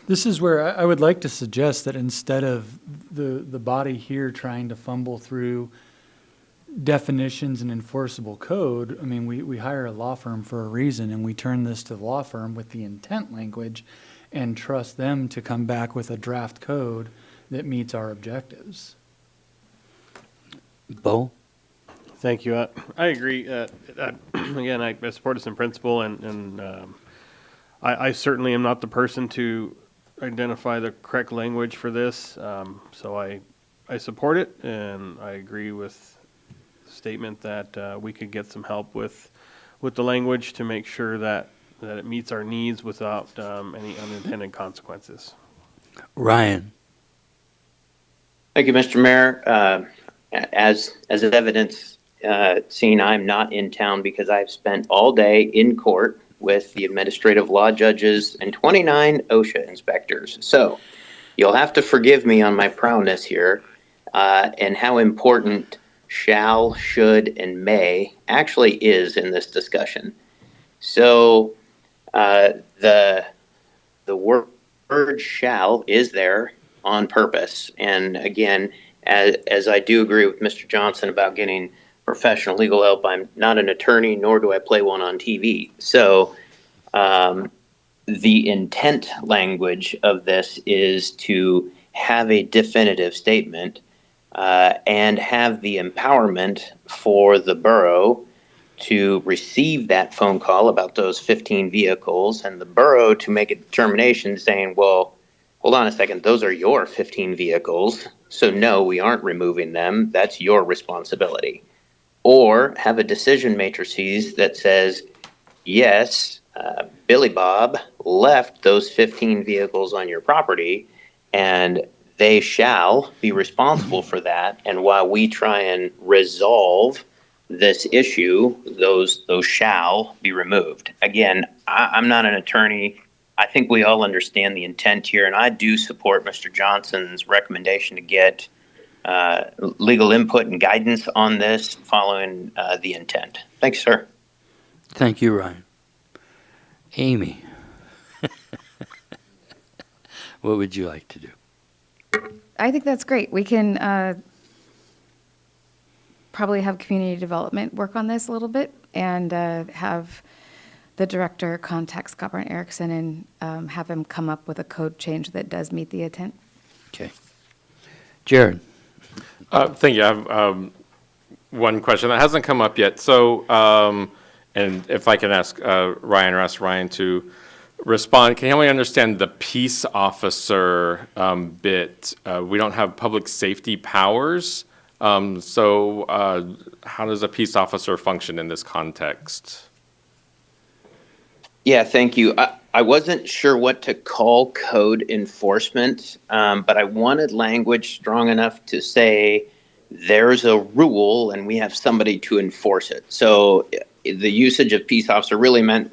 this is where I would like to suggest that instead of the body here trying to fumble through definitions and enforceable code, I mean, we hire a law firm for a reason, and we turn this to the law firm with the intent language and trust them to come back with a draft code that meets our objectives. Bo? Thank you. I agree. Again, I support this in principle, and I certainly am not the person to identify the correct language for this. So I support it, and I agree with statement that we could get some help with the language to make sure that it meets our needs without any unintended consequences. Ryan? Thank you, Mr. Mayor. As evidence seen, I'm not in town because I've spent all day in court with the administrative law judges and 29 OSHA inspectors. So you'll have to forgive me on my prowess here and how important shall, should, and may actually is in this discussion. So the word shall is there on purpose. And again, as I do agree with Mr. Johnson about getting professional legal help, I'm not an attorney, nor do I play one on TV. So the intent language of this is to have a definitive statement and have the empowerment for the borough to receive that phone call about those 15 vehicles, and the borough to make a determination saying, well, hold on a second, those are your 15 vehicles, so no, we aren't removing them, that's your responsibility. Or have a decision matrices that says, yes, Billy Bob left those 15 vehicles on your property, and they shall be responsible for that. And while we try and resolve this issue, those shall be removed. Again, I'm not an attorney. I think we all understand the intent here, and I do support Mr. Johnson's recommendation to get legal input and guidance on this following the intent. Thanks, sir. Thank you, Ryan. Amy, what would you like to do? I think that's great. We can probably have community development work on this a little bit and have the director contact Scott Brent Erickson and have him come up with a code change that does meet the intent. Okay. Jared? Thank you. I have one question that hasn't come up yet. So, and if I can ask Ryan or ask Ryan to respond, can you help me understand the peace officer bit? We don't have public safety powers. So how does a peace officer function in this context? Yeah, thank you. I wasn't sure what to call code enforcement, but I wanted language strong enough to say there's a rule and we have somebody to enforce it. So the usage of peace officer really meant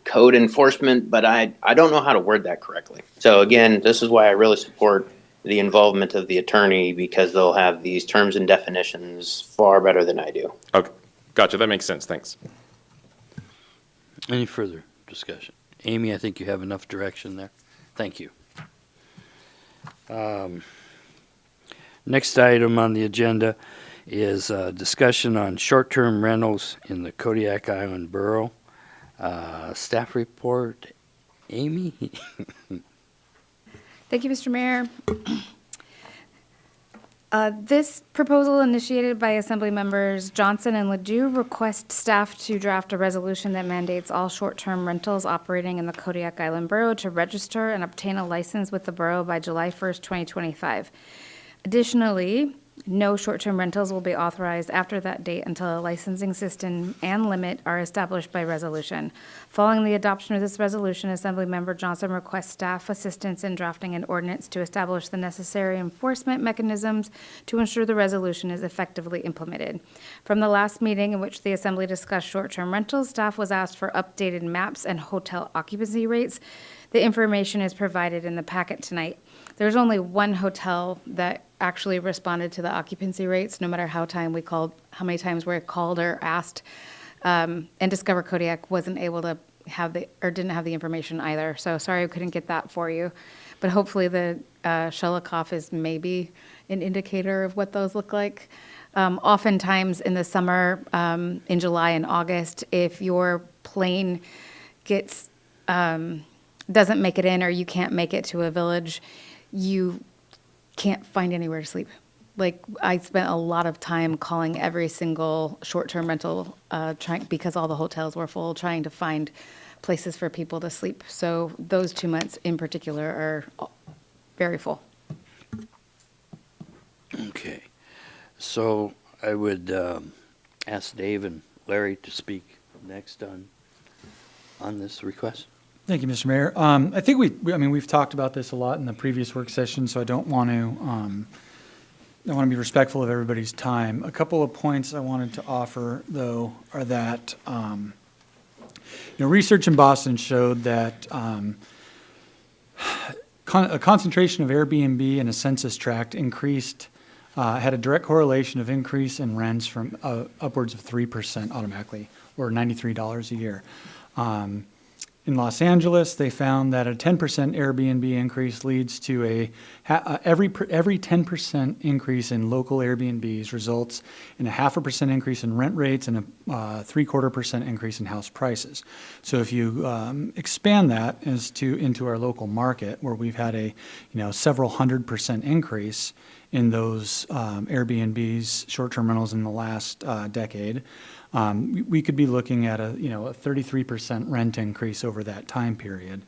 code enforcement, but I don't know how to word that correctly. So again, this is why I really support the involvement of the attorney, because they'll have these terms and definitions far better than I do. Okay, gotcha. That makes sense. Thanks. Any further discussion? Amy, I think you have enough direction there. Thank you. Next item on the agenda is discussion on short-term rentals in the Kodiak Island Borough. Staff report. Amy? Thank you, Mr. Mayor. This proposal, initiated by Assembly Members Johnson and Ledoux, requests staff to draft a resolution that mandates all short-term rentals operating in the Kodiak Island Borough to register and obtain a license with the borough by July 1st, 2025. Additionally, no short-term rentals will be authorized after that date until a licensing system and limit are established by resolution. Following the adoption of this resolution, Assemblymember Johnson requests staff assistance in drafting an ordinance to establish the necessary enforcement mechanisms to ensure the resolution is effectively implemented. From the last meeting in which the Assembly discussed short-term rentals, staff was asked for updated maps and hotel occupancy rates. The information is provided in the packet tonight. There's only one hotel that actually responded to the occupancy rates, no matter how many times we called or asked. And Discover Kodiak wasn't able to didn't have the information either. So sorry I couldn't get that for you. But hopefully the Shelikoff is maybe an indicator of what those look like. Oftentimes in the summer, in July and August, if your plane gets doesn't make it in or you can't make it to a village, you can't find anywhere to sleep. Like, I spent a lot of time calling every single short-term rental, because all the hotels were full, trying to find places for people to sleep. So those 2 months in particular are very full. Okay. So I would ask Dave and Larry to speak next on this request. Thank you, Mr. Mayor. I think we've talked about this a lot in the previous work session, so I don't want to be respectful of everybody's time. A couple of points I wanted to offer, though, are that research in Boston showed that a concentration of Airbnb in a census tract had a direct correlation of increase in rents from upwards of 3% automatically, or $93 a year. In Los Angeles, they found that a 10% Airbnb increase leads to every 10% increase in local Airbnbs results in a 0.5% increase in rent rates and a 0.75% increase in house prices. So if you expand that into our local market, where we've had a several 100% increase in those Airbnbs, short-term rentals in the last decade, we could be looking at a 33% rent increase over that time period.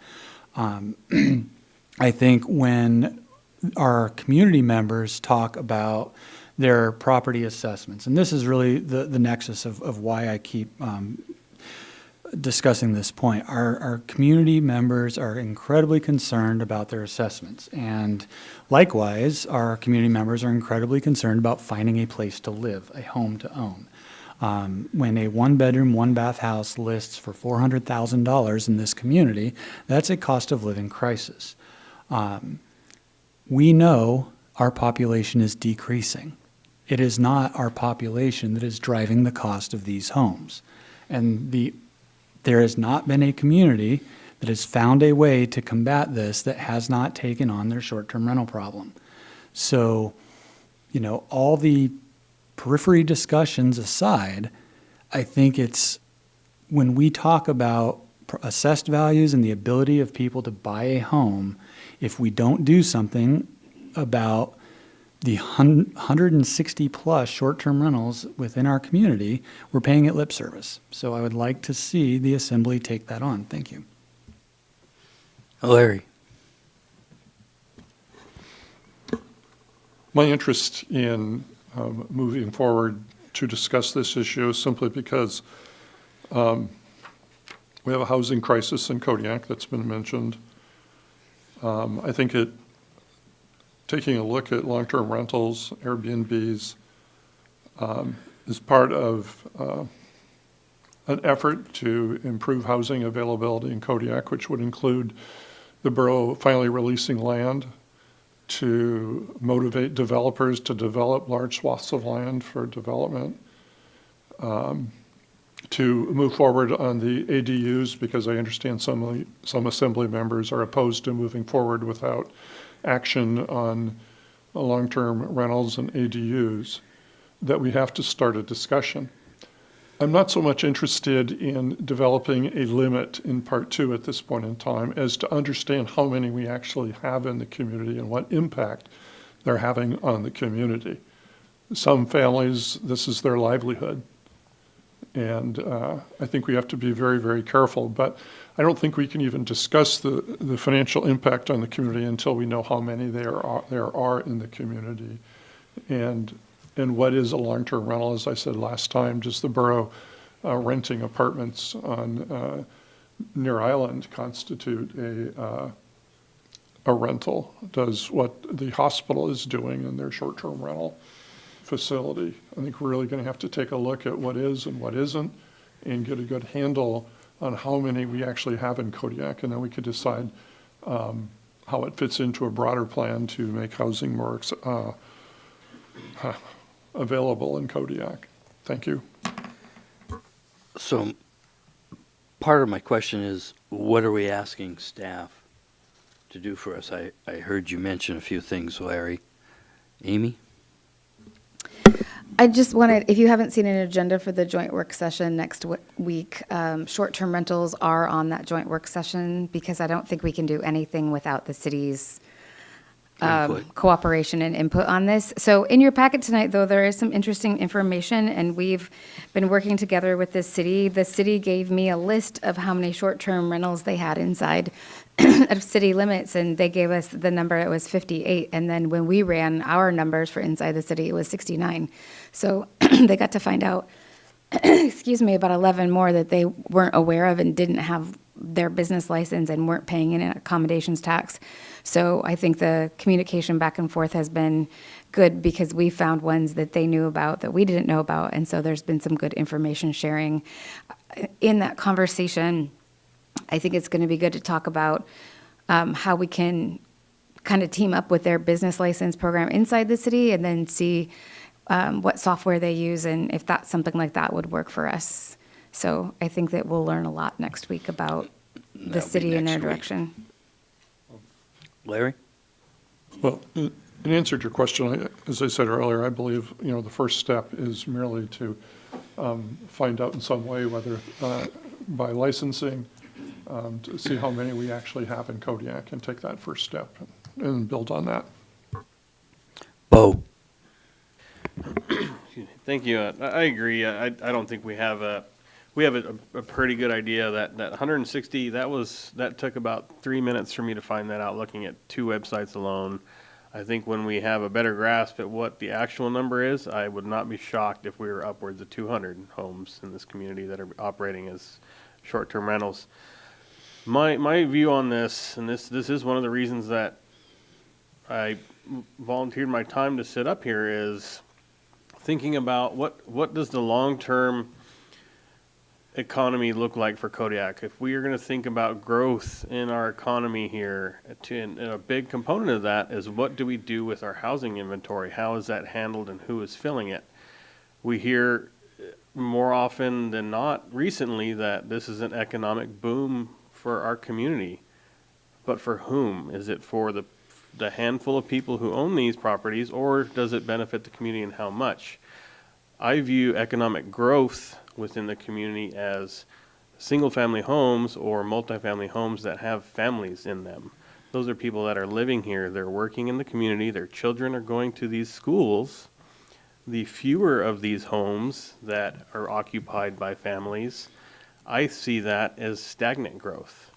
I think when our community members talk about their property assessments, and this is really the nexus of why I keep discussing this point. Our community members are incredibly concerned about their assessments. And likewise, our community members are incredibly concerned about finding a place to live, a home to own. When a one-bedroom, one-bath house lists for $400,000 in this community, that's a cost of living crisis. We know our population is decreasing. It is not our population that is driving the cost of these homes. And there has not been a community that has found a way to combat this that has not taken on their short-term rental problem. So, all the periphery discussions aside, I think it's when we talk about assessed values and the ability of people to buy a home, if we don't do something about the 160 plus short-term rentals within our community, we're paying it lip service. So I would like to see the assembly take that on. Thank you. Larry. My interest in moving forward to discuss this issue is simply because we have a housing crisis in Kodiak that's been mentioned. I think taking a look at long-term rentals, Airbnbs, is part of an effort to improve housing availability in Kodiak, which would include the borough finally releasing land to motivate developers to develop large swaths of land for development, to move forward on the ADUs, because I understand some assembly members are opposed to moving forward without action on long-term rentals and ADUs, that we have to start a discussion. I'm not so much interested in developing a limit in part two at this point in time as to understand how many we actually have in the community and what impact they're having on the community. Some families, this is their livelihood. And I think we have to be very, very careful. But I don't think we can even discuss the financial impact on the community until we know how many there are in the community. And what is a long-term rental? As I said last time, does the borough renting apartments on near Island constitute a rental? Does what the hospital is doing in their short-term rental facility? I think we're really going to have to take a look at what is and what isn't and get a good handle on how many we actually have in Kodiak, and then we could decide how it fits into a broader plan to make housing more available in Kodiak. Thank you. So part of my question is, what are we asking staff to do for us? I heard you mention a few things, Larry. Amy? I just wanted, if you haven't seen an agenda for the joint work session next week, short-term rentals are on that joint work session because I don't think we can do anything without the city's cooperation and input on this. So in your packet tonight, though, there is some interesting information, and we've been working together with the city. The city gave me a list of how many short-term rentals they had inside of city limits, and they gave us the number, it was 58. And then when we ran our numbers for inside the city, it was 69. So they got to find out, excuse me, about 11 more that they weren't aware of and didn't have their business license and weren't paying an accommodations tax. So I think the communication back and forth has been good because we found ones that they knew about that we didn't know about. And so there's been some good information sharing in that conversation. I think it's going to be good to talk about how we can kind of team up with their business license program inside the city and then see what software they use and if that's something like that would work for us. So I think that we'll learn a lot next week about the city and their direction. Larry? Well, in answer to your question, as I said earlier, I believe, the first step is merely to find out in some way, whether by licensing, to see how many we actually have in Kodiak and take that first step and build on that. Bo. Thank you. I agree. I don't think we have a pretty good idea that 160, that took about 3 minutes for me to find that out looking at 2 websites alone. I think when we have a better grasp at what the actual number is, I would not be shocked if we were upwards of 200 homes in this community that are operating as short-term rentals. My view on this, and this is one of the reasons that I volunteered my time to sit up here, is thinking about what does the long-term economy look like for Kodiak? If we are going to think about growth in our economy here, and a big component of that is what do we do with our housing inventory? How is that handled and who is filling it? We hear more often than not recently that this is an economic boom for our community. But for whom? Is it for the handful of people who own these properties, or does it benefit the community, and how much? I view economic growth within the community as single-family homes or multifamily homes that have families in them. Those are people that are living here, they're working in the community, their children are going to these schools. The fewer of these homes that are occupied by families, I see that as stagnant growth.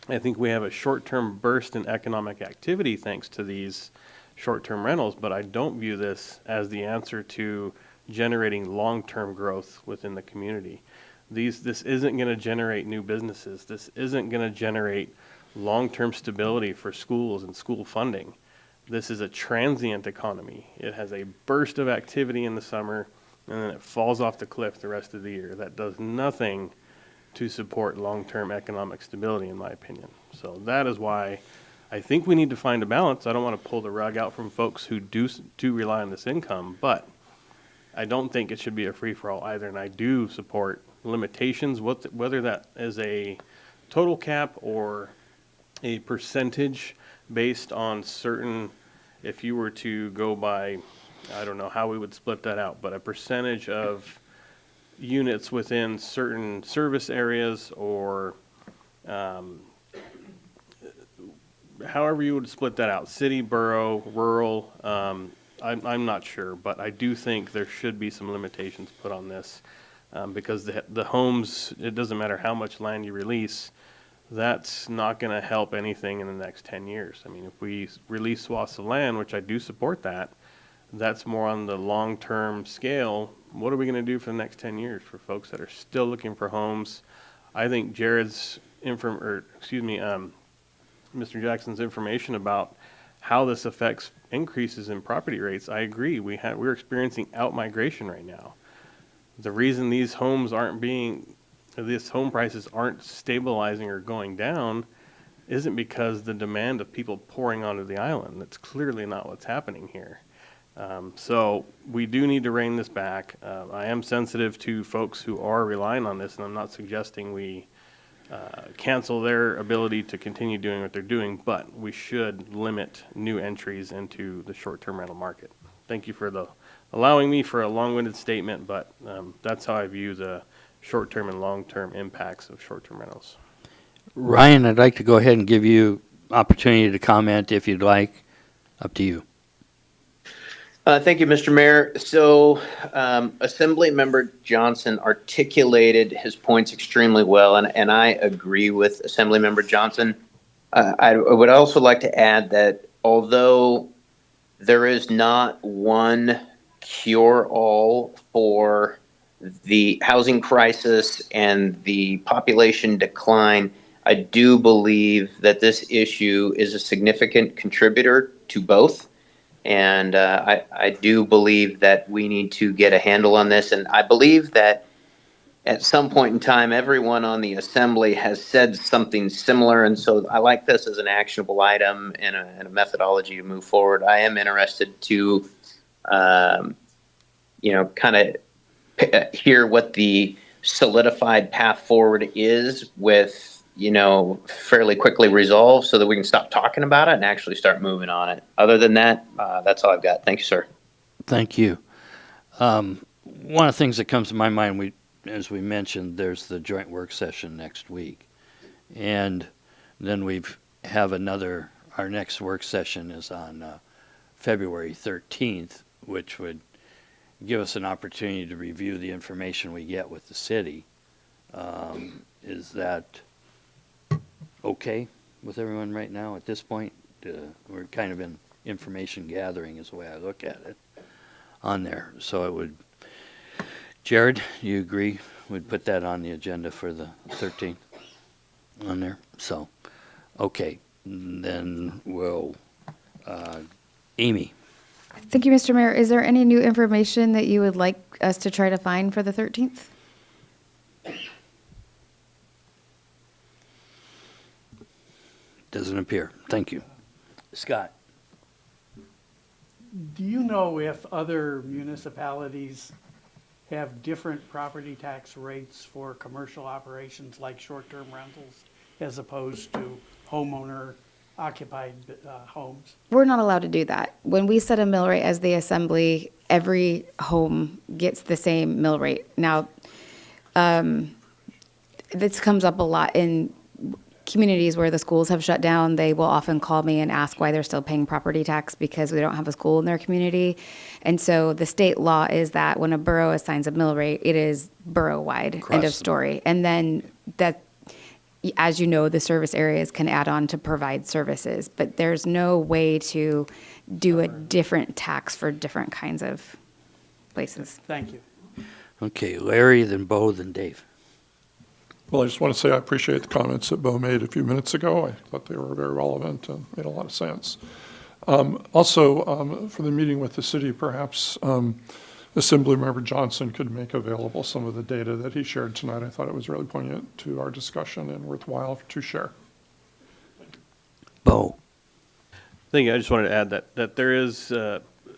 I think we have a short-term burst in economic activity thanks to these short-term rentals, but I don't view this as the answer to generating long-term growth within the community. This isn't going to generate new businesses. This isn't going to generate long-term stability for schools and school funding. This is a transient economy. It has a burst of activity in the summer, and then it falls off the cliff the rest of the year. That does nothing to support long-term economic stability, in my opinion. So that is why I think we need to find a balance. I don't want to pull the rug out from folks who do rely on this income, but I don't think it should be a free-for-all either, and I do support limitations, whether that is a total cap or a percentage based on certain, if you were to go by, I don't know how we would split that out, but a percentage of units within certain service areas, or however you would split that out, city, borough, rural, I'm not sure, but I do think there should be some limitations put on this, because the homes, it doesn't matter how much land you release, that's not going to help anything in the next 10 years. I mean, if we release swaths of land, which I do support that, that's more on the long-term scale. What are we going to do for the next 10 years for folks that are still looking for homes? I think Jared's Mr. Jackson's information about how this affects increases in property rates, I agree. We're experiencing out-migration right now. The reason these home prices aren't stabilizing or going down isn't because the demand of people pouring onto the island. That's clearly not what's happening here. So we do need to rein this back. I am sensitive to folks who are relying on this, and I'm not suggesting we cancel their ability to continue doing what they're doing, but we should limit new entries into the short-term rental market. Thank you for allowing me for a long-winded statement, but that's how I view the short-term and long-term impacts of short-term rentals. Ryan, I'd like to go ahead and give you opportunity to comment if you'd like. Up to you. Thank you, Mr. Mayor. So, Assembly Member Johnson articulated his points extremely well, and I agree with Assembly Member Johnson. I would also like to add that although there is not one cure-all for the housing crisis and the population decline, I do believe that this issue is a significant contributor to both. And I do believe that we need to get a handle on this. And I believe that at some point in time, everyone on the Assembly has said something similar. And so I like this as an actionable item and a methodology to move forward. I am interested to, kind of hear what the solidified path forward is with, fairly quickly resolve so that we can stop talking about it and actually start moving on it. Other than that, that's all I've got. Thank you, sir. Thank you. One of the things that comes to my mind, as we mentioned, there's the joint work session next week. And then our next work session is on February 13th, which would give us an opportunity to review the information we get with the city. Is that okay with everyone right now at this point? We're kind of in information gathering is the way I look at it on there. So Jared, you agree? We'd put that on the agenda for the 13th on there. So, okay, then we'll, Amy. Thank you, Mr. Mayor. Is there any new information that you would like us to try to find for the 13th? Doesn't appear. Thank you. Scott. Do you know if other municipalities have different property tax rates for commercial operations like short-term rentals as opposed to homeowner occupied homes? We're not allowed to do that. When we set a mill rate as the assembly, every home gets the same mill rate. Now, this comes up a lot in communities where the schools have shut down. They will often call me and ask why they're still paying property tax because we don't have a school in their community. And so the state law is that when a borough assigns a mill rate, it is borough-wide, end of story. And then that, as you know, the service areas can add on to provide services, but there's no way to do a different tax for different kinds of places. Thank you. Okay, Larry, then Bo, then Dave. Well, I just want to say I appreciate the comments that Bo made a few minutes ago. I thought they were very relevant and made a lot of sense. Also, for the meeting with the city, perhaps Assemblymember Johnson could make available some of the data that he shared tonight. I thought it was really poignant to our discussion and worthwhile to share. Bo. I just wanted to add that there is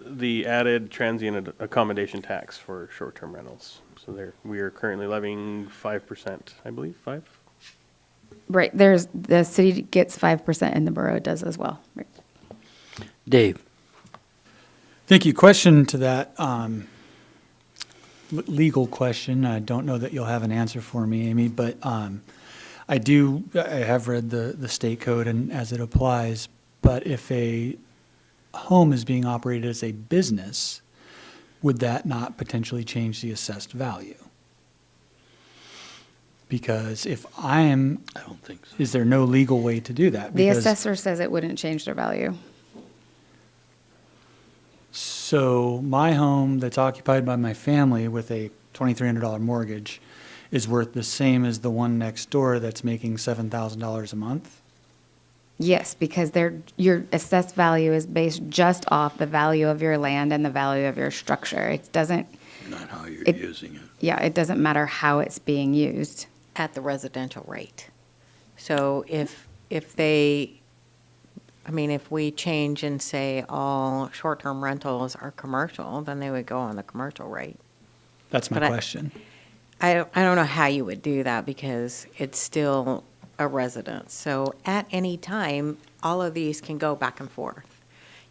the added transient accommodation tax for short-term rentals. So we are currently levying 5%, I believe, 5%? Right, the city gets 5% and the borough does as well. Right. Dave. Thank you. Question to that legal question. I don't know that you'll have an answer for me, Amy, but I have read the state code and as it applies, but if a home is being operated as a business, would that not potentially change the assessed value? Because if I don't think so. Is there no legal way to do that? The assessor says it wouldn't change their value. So my home that's occupied by my family with a $2,300 mortgage is worth the same as the one next door that's making $7,000 a month? Yes, because your assessed value is based just off the value of your land and the value of your structure. It doesn't. Not how you're using it. Yeah, it doesn't matter how it's being used. At the residential rate. So if we change and say all short-term rentals are commercial, then they would go on the commercial rate. That's my question. I don't know how you would do that because it's still a residence. So at any time, all of these can go back and forth.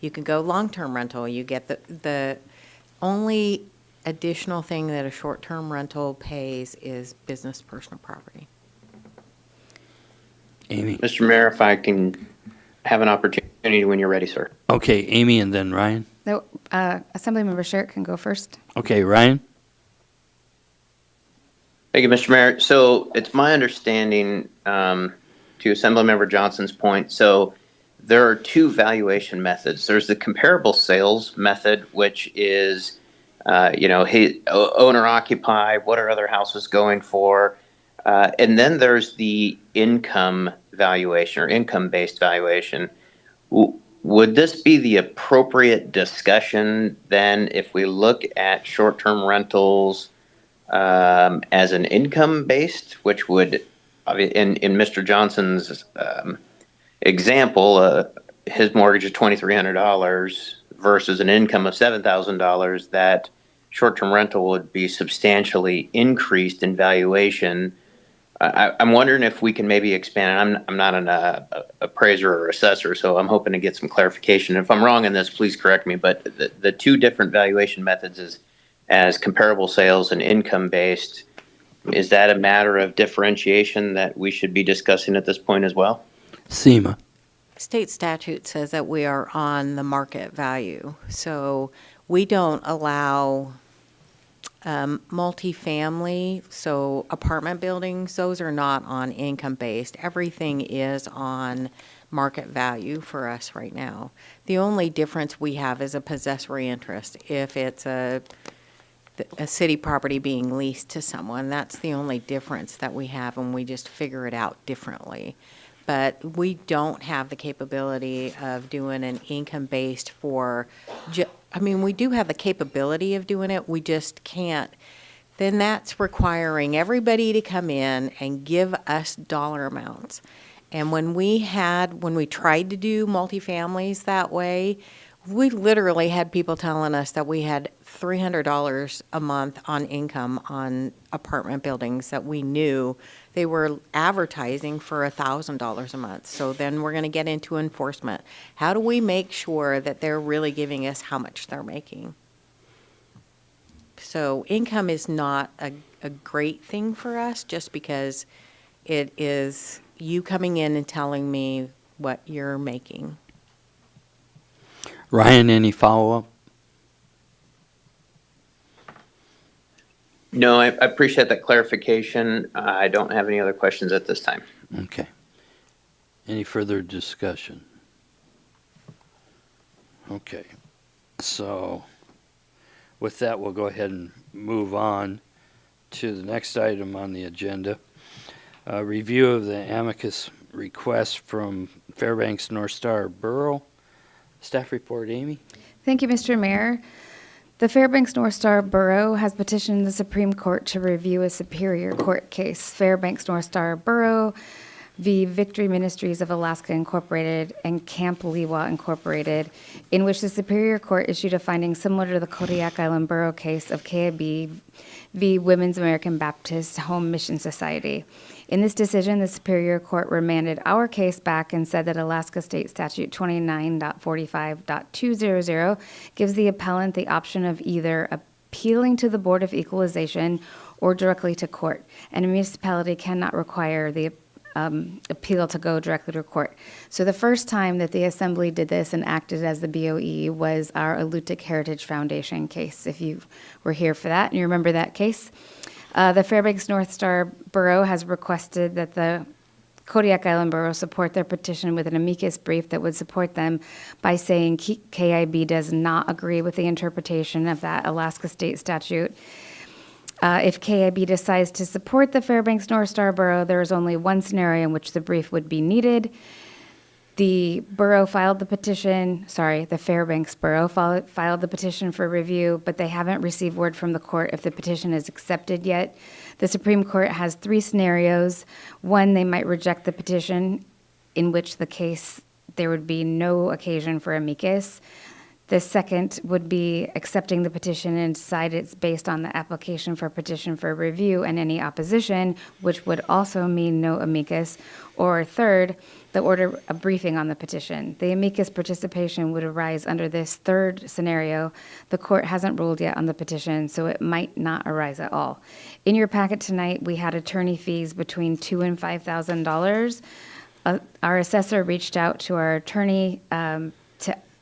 You can go long-term rental. You get the only additional thing that a short-term rental pays is business personal property. Amy. Mr. Mayor, if I can have an opportunity when you're ready, sir. Okay, Amy and then Ryan. No, Assemblymember Sherritt can go first. Okay, Ryan. Thank you, Mr. Mayor. So it's my understanding, to Assemblymember Johnson's point, so there are two valuation methods. There's the comparable sales method, which is, owner occupied, what are other houses going for? And then there's the income valuation or income-based valuation. Would this be the appropriate discussion then if we look at short-term rentals as an income-based, which would, in Mr. Johnson's example, his mortgage is $2,300 versus an income of $7,000, that short-term rental would be substantially increased in valuation. I'm wondering if we can maybe expand. I'm not an appraiser or assessor, so I'm hoping to get some clarification. If I'm wrong in this, please correct me. But the two different valuation methods is as comparable sales and income-based. Is that a matter of differentiation that we should be discussing at this point as well? Seema. State statute says that we are on the market value. So we don't allow multifamily, so apartment buildings, those are not on income-based. Everything is on market value for us right now. The only difference we have is a possessory interest. If it's a a city property being leased to someone. That's the only difference that we have, and we just figure it out differently. But we don't have the capability of doing an income-based for, I mean, we do have the capability of doing it, we just can't. Then that's requiring everybody to come in and give us dollar amounts. And when we tried to do multifamilies that way, we literally had people telling us that we had $300 a month on income on apartment buildings that we knew they were advertising for $1,000 a month. So then we're going to get into enforcement. How do we make sure that they're really giving us how much they're making? So income is not a great thing for us just because it is you coming in and telling me what you're making. Ryan, any follow-up? No, I appreciate that clarification. I don't have any other questions at this time. Okay. Any further discussion? Okay. So with that, we'll go ahead and move on to the next item on the agenda. Review of the amicus request from Fairbanks North Star Borough. Staff report, Amy. Thank you, Mr. Mayor. The Fairbanks North Star Borough has petitioned the Supreme Court to review a Superior Court case, Fairbanks North Star Borough v. Victory Ministries of Alaska Incorporated and Camp Lewa Incorporated, in which the Superior Court issued a finding similar to the Kodiak Island Borough case of KIB v. Women's American Baptist Home Mission Society. In this decision, the Superior Court remanded our case back and said that Alaska State Statute 29.45.200 gives the appellant the option of either appealing to the Board of Equalization or directly to court, and a municipality cannot require the appeal to go directly to court. So the first time that the Assembly did this and acted as the BOE was our Alutiiq Heritage Foundation case, if you were here for that and you remember that case. The Fairbanks North Star Borough has requested that the Kodiak Island Borough support their petition with an amicus brief that would support them by saying KIB does not agree with the interpretation of that Alaska state statute. If KIB decides to support the Fairbanks North Star Borough, there is only one scenario in which the brief would be needed. The borough filed the petition, the Fairbanks Borough filed the petition for review, but they haven't received word from the court if the petition is accepted yet. The Supreme Court has three scenarios. One, they might reject the petition, in which the case there would be no occasion for amicus. The second would be accepting the petition and decide it's based on the application for petition for review and any opposition, which would also mean no amicus. Or third, the order a briefing on the petition. The amicus participation would arise under this third scenario. The court hasn't ruled yet on the petition, so it might not arise at all. In your packet tonight, we had attorney fees between $2,000 and $5,000. Our assessor reached out to our attorney to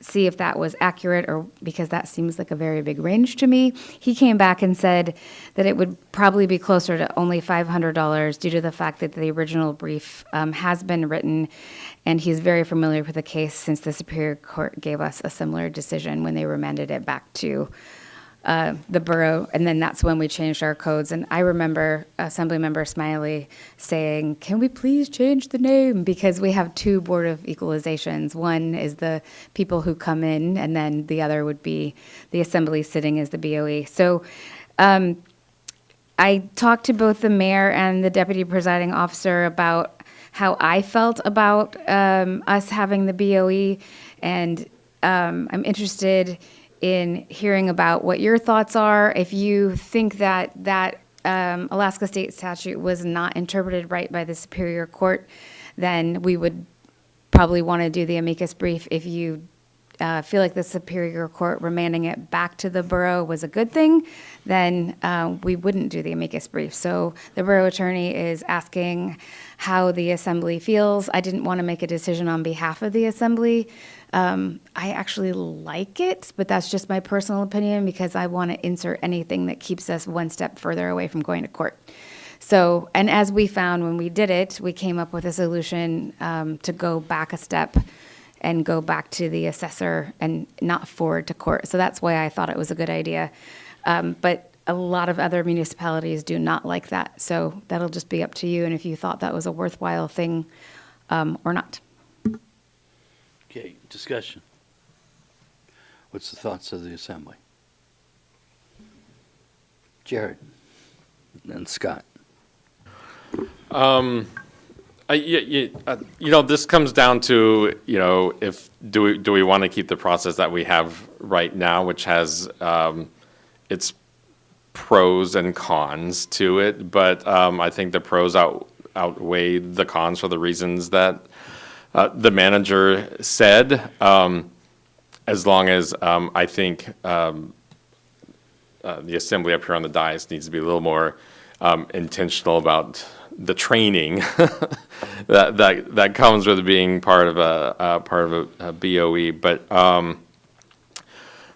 see if that was accurate, or because that seems like a very big range to me. He came back and said that it would probably be closer to only $500 due to the fact that the original brief has been written, and he's very familiar with the case since the Superior Court gave us a similar decision when they remanded it back to the borough, and then that's when we changed our codes. And I remember Assemblymember Smiley saying, "Can we please change the name?" Because we have two Board of Equalizations. One is the people who come in, and then the other would be the Assembly sitting as the BOE. So I talked to both the mayor and the deputy presiding officer about how I felt about us having the BOE, and I'm interested in hearing about what your thoughts are. If you think that Alaska state statute was not interpreted right by the Superior Court, then we would probably want to do the amicus brief. If you feel like the Superior Court remanding it back to the borough was a good thing, then we wouldn't do the amicus brief. So the borough attorney is asking how the Assembly feels. I didn't want to make a decision on behalf of the Assembly. I actually like it, but that's just my personal opinion because I want to insert anything that keeps us one step further away from going to court. So, and as we found when we did it, we came up with a solution to go back a step and go back to the assessor and not forward to court. So that's why I thought it was a good idea. But a lot of other municipalities do not like that. So that'll just be up to you and if you thought that was a worthwhile thing or not. Okay, discussion. What's the thoughts of the assembly? Jared, and Scott. This comes down to, if do we want to keep the process that we have right now, which has its pros and cons to it, but I think the pros outweigh the cons for the reasons that the manager said. As long as I think the assembly up here on the dais needs to be a little more intentional about the training that comes with being part of a BOE. But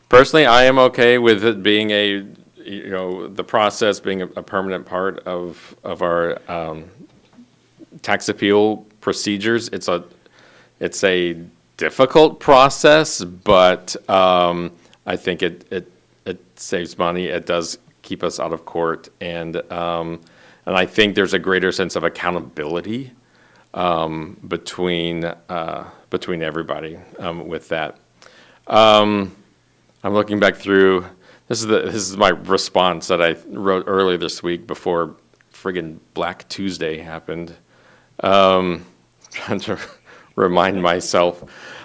personally, I am okay with it being the process being a permanent part of our tax appeal procedures. It's a difficult process, but I think it saves money. It does keep us out of court, and I think there's a greater sense of accountability between everybody with that. I'm looking back through. This is my response that I wrote earlier this week before friggin' Black Tuesday happened. Trying to remind myself.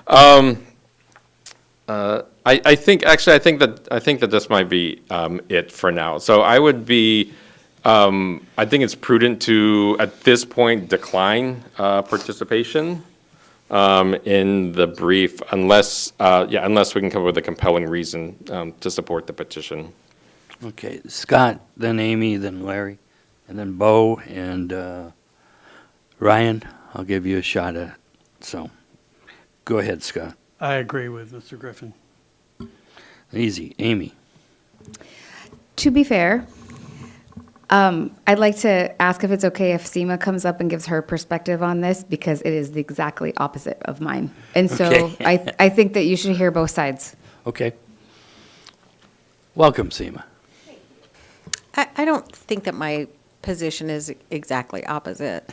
I think that this might be it for now. So I would be. I think it's prudent to, at this point, decline participation in the brief, unless we can come up with a compelling reason to support the petition. Okay, Scott, then Amy, then Larry, and then Bo, and Ryan, I'll give you a shot at it. So, go ahead, Scott. I agree with Mr. Griffin. Easy. Amy. To be fair, I'd like to ask if it's okay if Seema comes up and gives her perspective on this, because it is the exactly opposite of mine. And so Okay. I think that you should hear both sides. Okay. Welcome, Seema. I don't think that my position is exactly opposite.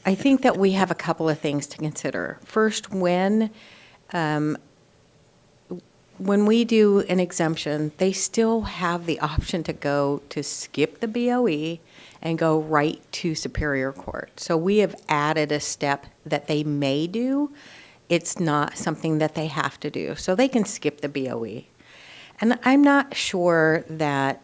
I think that we have a couple of things to consider. First, when we do an exemption, they still have the option to go to skip the BOE and go right to Superior Court. So we have added a step that they may do. It's not something that they have to do. So they can skip the BOE. And I'm not sure that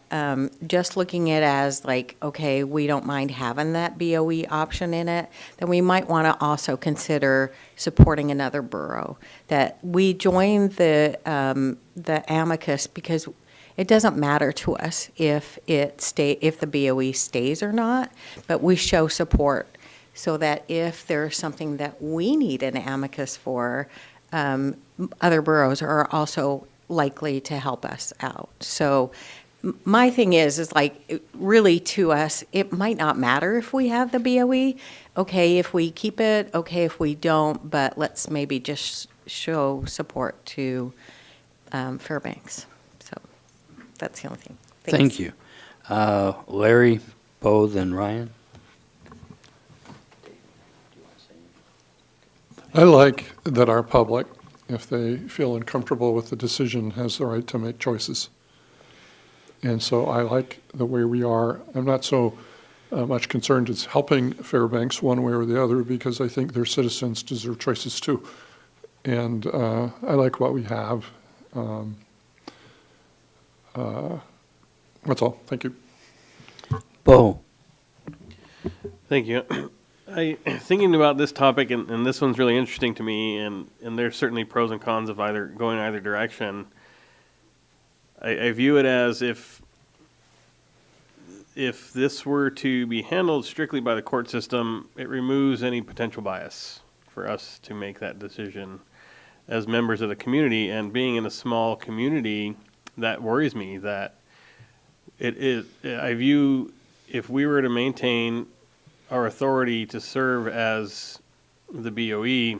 just looking at it as like, okay, we don't mind having that BOE option in it, then we might want to also consider supporting another borough. That we join the amicus because it doesn't matter to us if the BOE stays or not, but we show support so that if there's something that we need an amicus for, other boroughs are also likely to help us out. So my thing is like, really to us, it might not matter if we have the BOE. Okay, if we keep it, okay, if we don't, but let's maybe just show support to Fairbanks. So that's the only thing. Thanks. Thank you. Larry, Bo, then Ryan. I like that our public, if they feel uncomfortable with the decision, has the right to make choices. And so I like the way we are. I'm not so much concerned it's helping Fairbanks one way or the other, because I think their citizens deserve choices too. And I like what we have. That's all. Thank you. Bo. Thank you. Thinking about this topic, and this one's really interesting to me, and there's certainly pros and cons of going either direction. I view it as if this were to be handled strictly by the court system, it removes any potential bias for us to make that decision as members of the community. And being in a small community, that worries me. That I view, if we were to maintain our authority to serve as the BOE,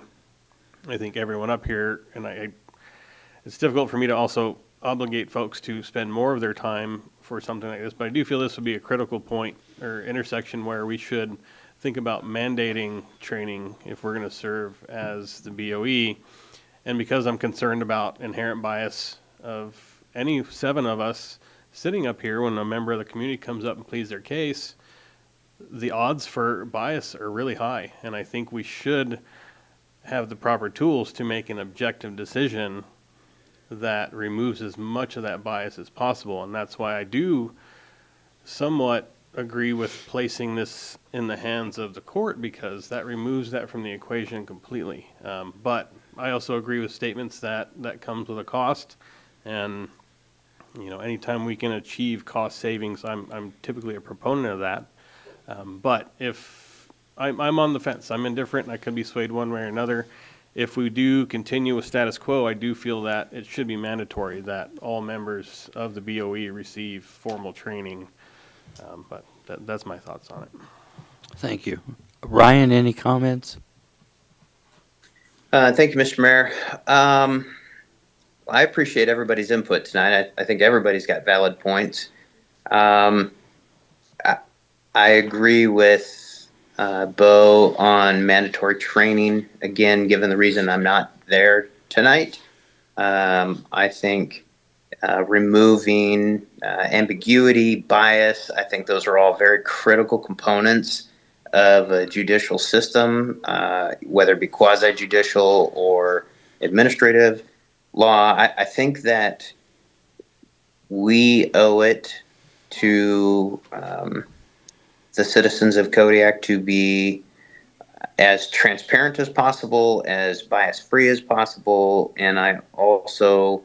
I think everyone up here, and it's difficult for me to also obligate folks to spend more of their time for something like this, but I do feel this would be a critical point or intersection where we should think about mandating training if we're going to serve as the BOE. And because I'm concerned about inherent bias of any 7 of us sitting up here when a member of the community comes up and pleads their case, the odds for bias are really high. And I think we should have the proper tools to make an objective decision that removes as much of that bias as possible. And that's why I do somewhat agree with placing this in the hands of the court, because that removes that from the equation completely. But I also agree with statements that comes with a cost. And, anytime we can achieve cost savings, I'm typically a proponent of that. But if I'm on the fence, I'm indifferent, and I could be swayed one way or another. If we do continue with status quo, I do feel that it should be mandatory that all members of the BOE receive formal training. But that's my thoughts on it. Thank you. Ryan, any comments? Thank you, Mr. Mayor. I appreciate everybody's input tonight. I think everybody's got valid points. I agree with Bo on mandatory training. Again, given the reason I'm not there tonight, I think removing ambiguity, bias, I think those are all very critical components of a judicial system, whether it be quasi-judicial or administrative law. I think that we owe it to the citizens of Kodiak to be as transparent as possible, as bias-free as possible, and I also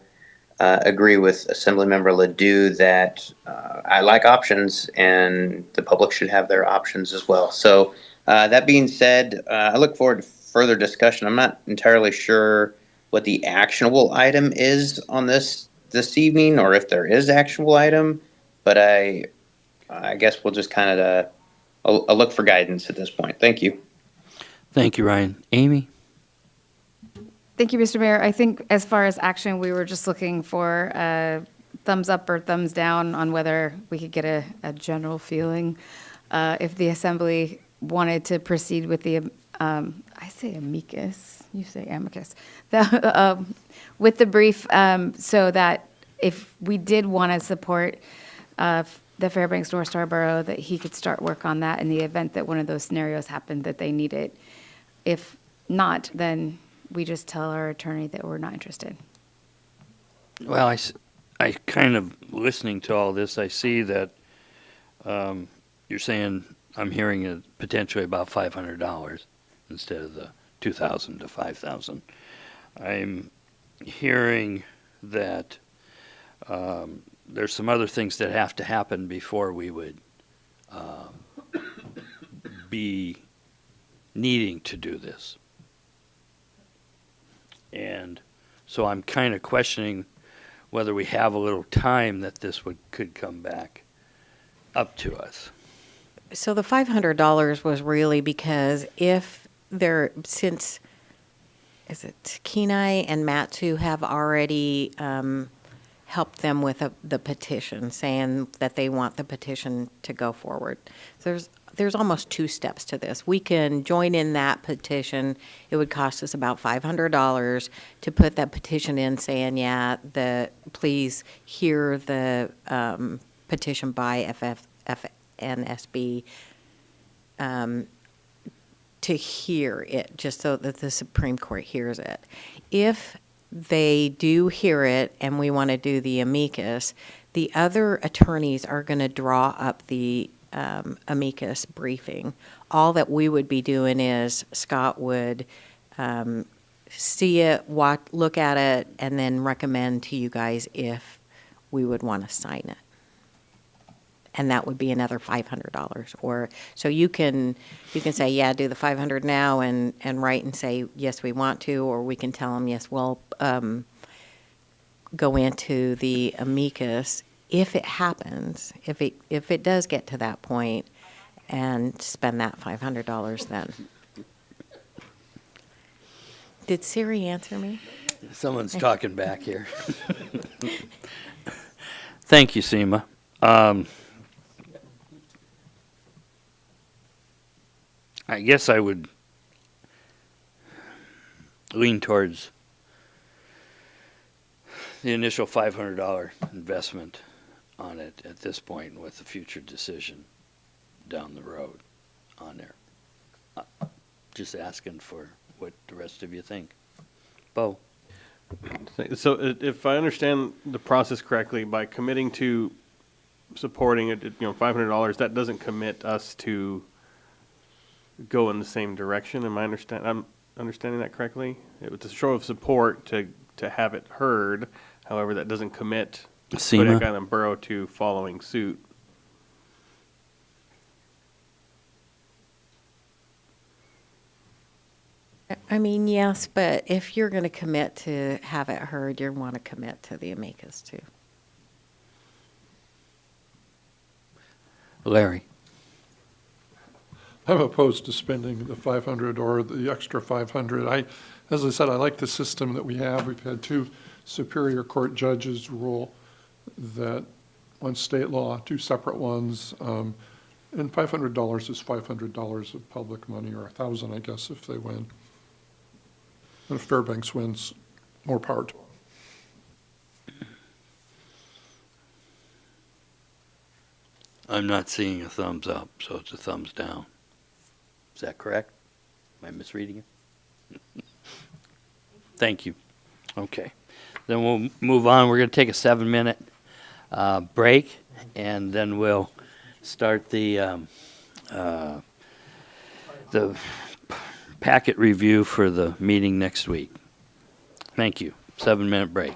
agree with Assemblymember Ledoux that I like options, and the public should have their options as well. So that being said, I look forward to further discussion. I'm not entirely sure what the actionable item is on this evening, or if there is actionable item, but I guess we'll just kind of I'll look for guidance at this point. Thank you. Thank you, Ryan. Amy? Thank you, Mr. Mayor. I think as far as action, we were just looking for a thumbs up or thumbs down on whether we could get a general feeling. If the Assembly wanted to proceed with the, I say amicus, you say amicus, with the brief, so that if we did want to support the Fairbanks North Star Borough, that he could start work on that in the event that one of those scenarios happened that they need it. If not, then we just tell our attorney that we're not interested. Well, I kind of, listening to all this, I see that you're saying, I'm hearing potentially about $500 instead of the $2,000 to $5,000. I'm hearing that there's some other things that have to happen before we would be needing to do this. And so I'm kind of questioning whether we have a little time that this could come back up to us. So the $500 was really because since is it Kenai and Matsu have already helped them with the petition, saying that they want the petition to go forward. So there's almost 2 steps to this. We can join in that petition. It would cost us about $500 to put that petition in saying, yeah, please hear the petition by FNSB to hear it, just so that the Supreme Court hears it. If they do hear it and we want to do the amicus, the other attorneys are going to draw up the amicus briefing. All that we would be doing is Scott would see it, look at it, and then recommend to you guys if we would want to sign it. And that would be another $500. Or so you can say, yeah, do the $500 now and write and say, yes, we want to, or we can tell them, yes, we'll go into the amicus if it happens, if it does get to that point, and spend that $500 then. Did Siri answer me? Someone's talking back here. Thank you, Seema. I guess I would lean towards the initial $500 investment on it at this point with a future decision down the road on there. Just asking for what the rest of you think. Bo? So if I understand the process correctly, by committing to supporting it, $500, that doesn't commit us to go in the same direction. I'm understanding that correctly? It was a show of support to have it heard. However, that doesn't commit Seema? Kodiak Island Borough to following suit. I mean, yes, but if you're going to commit to have it heard, you want to commit to the amicus too. Larry? I'm opposed to spending the 500 or the extra 500. As I said, I like the system that we have. We've had 2 Superior Court judges rule that on state law, 2 separate ones, and $500 is $500 of public money, or $1,000, I guess, if they win. And if Fairbanks wins, more power to them. I'm not seeing a thumbs up, so it's a thumbs down. Is that correct? Am I misreading it? Thank you. Okay. Then we'll move on. We're going to take a 7-minute break, and then we'll start the packet review for the meeting next week. Thank you. 7-minute break.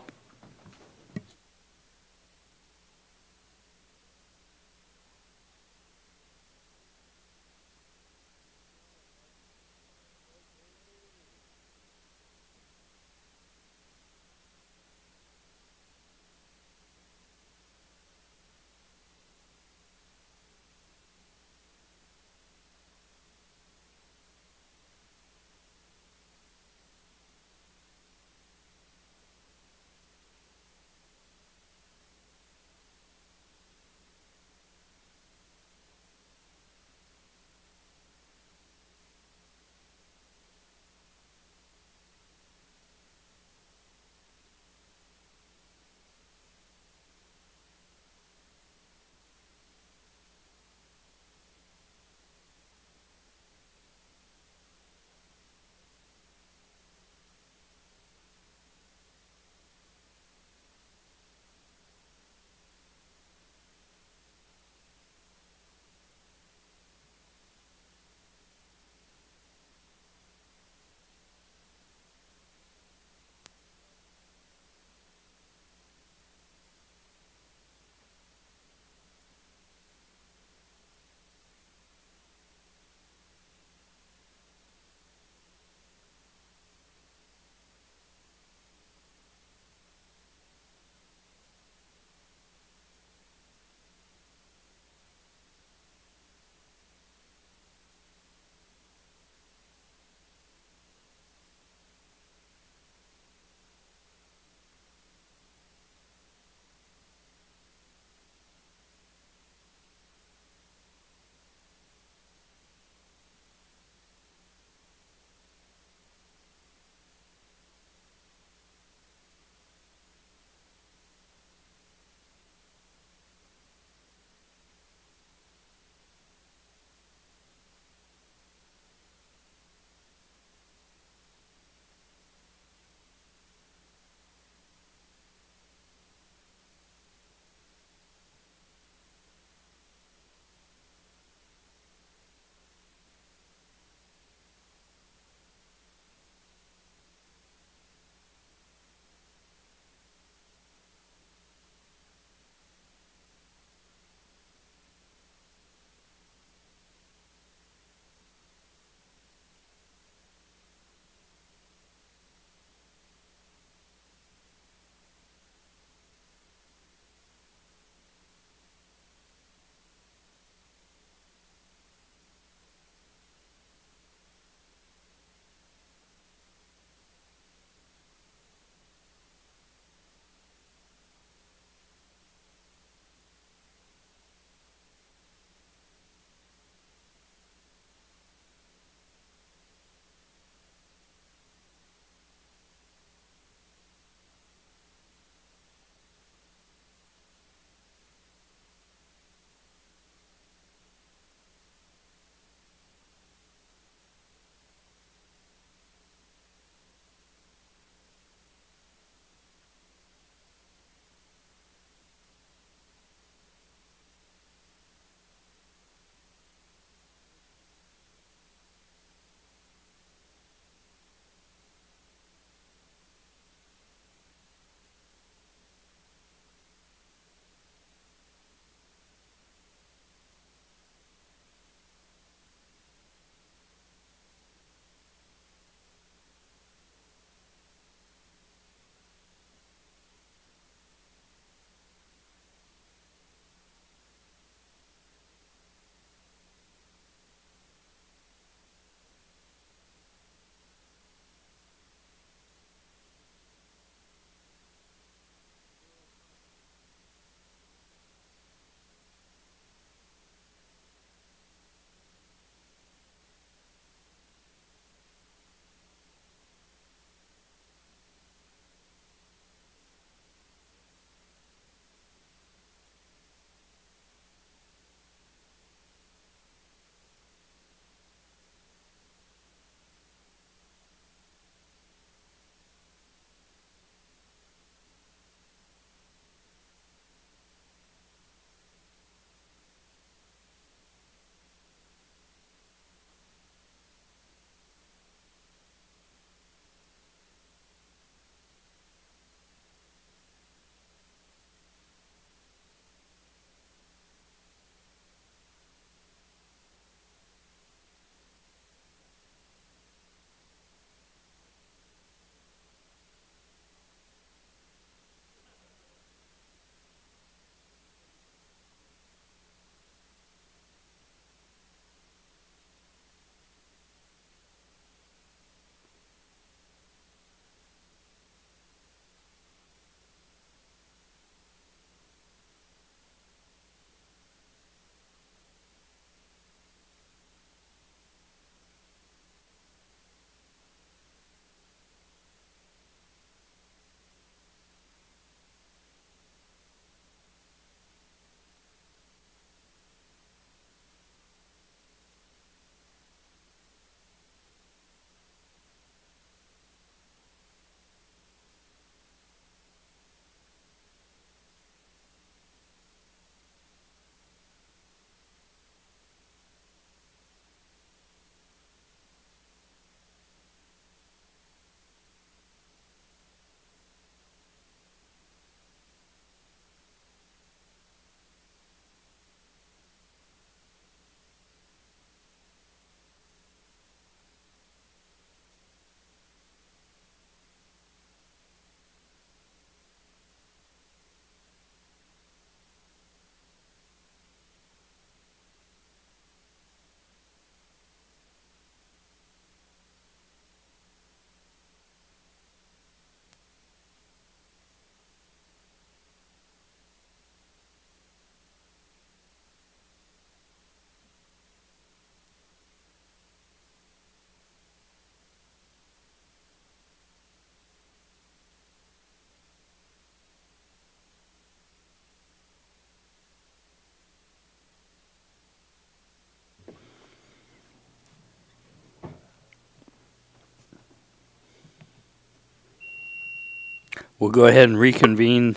We'll go ahead and reconvene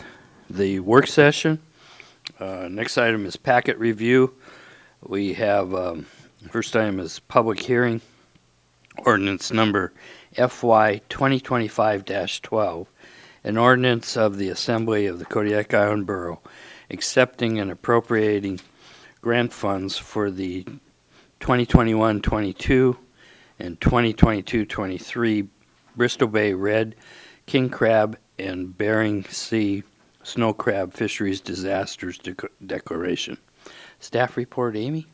the work session. Next item is packet review. We have, first item is public hearing, ordinance number FY 2025-12, an ordinance of the Assembly of the Kodiak Island Borough accepting and appropriating grant funds for the 2021-22 and 2022-23 Bristol Bay Red, King Crab, and Bering Sea Snow Crab Fisheries Disasters Declaration. Staff report, Amy?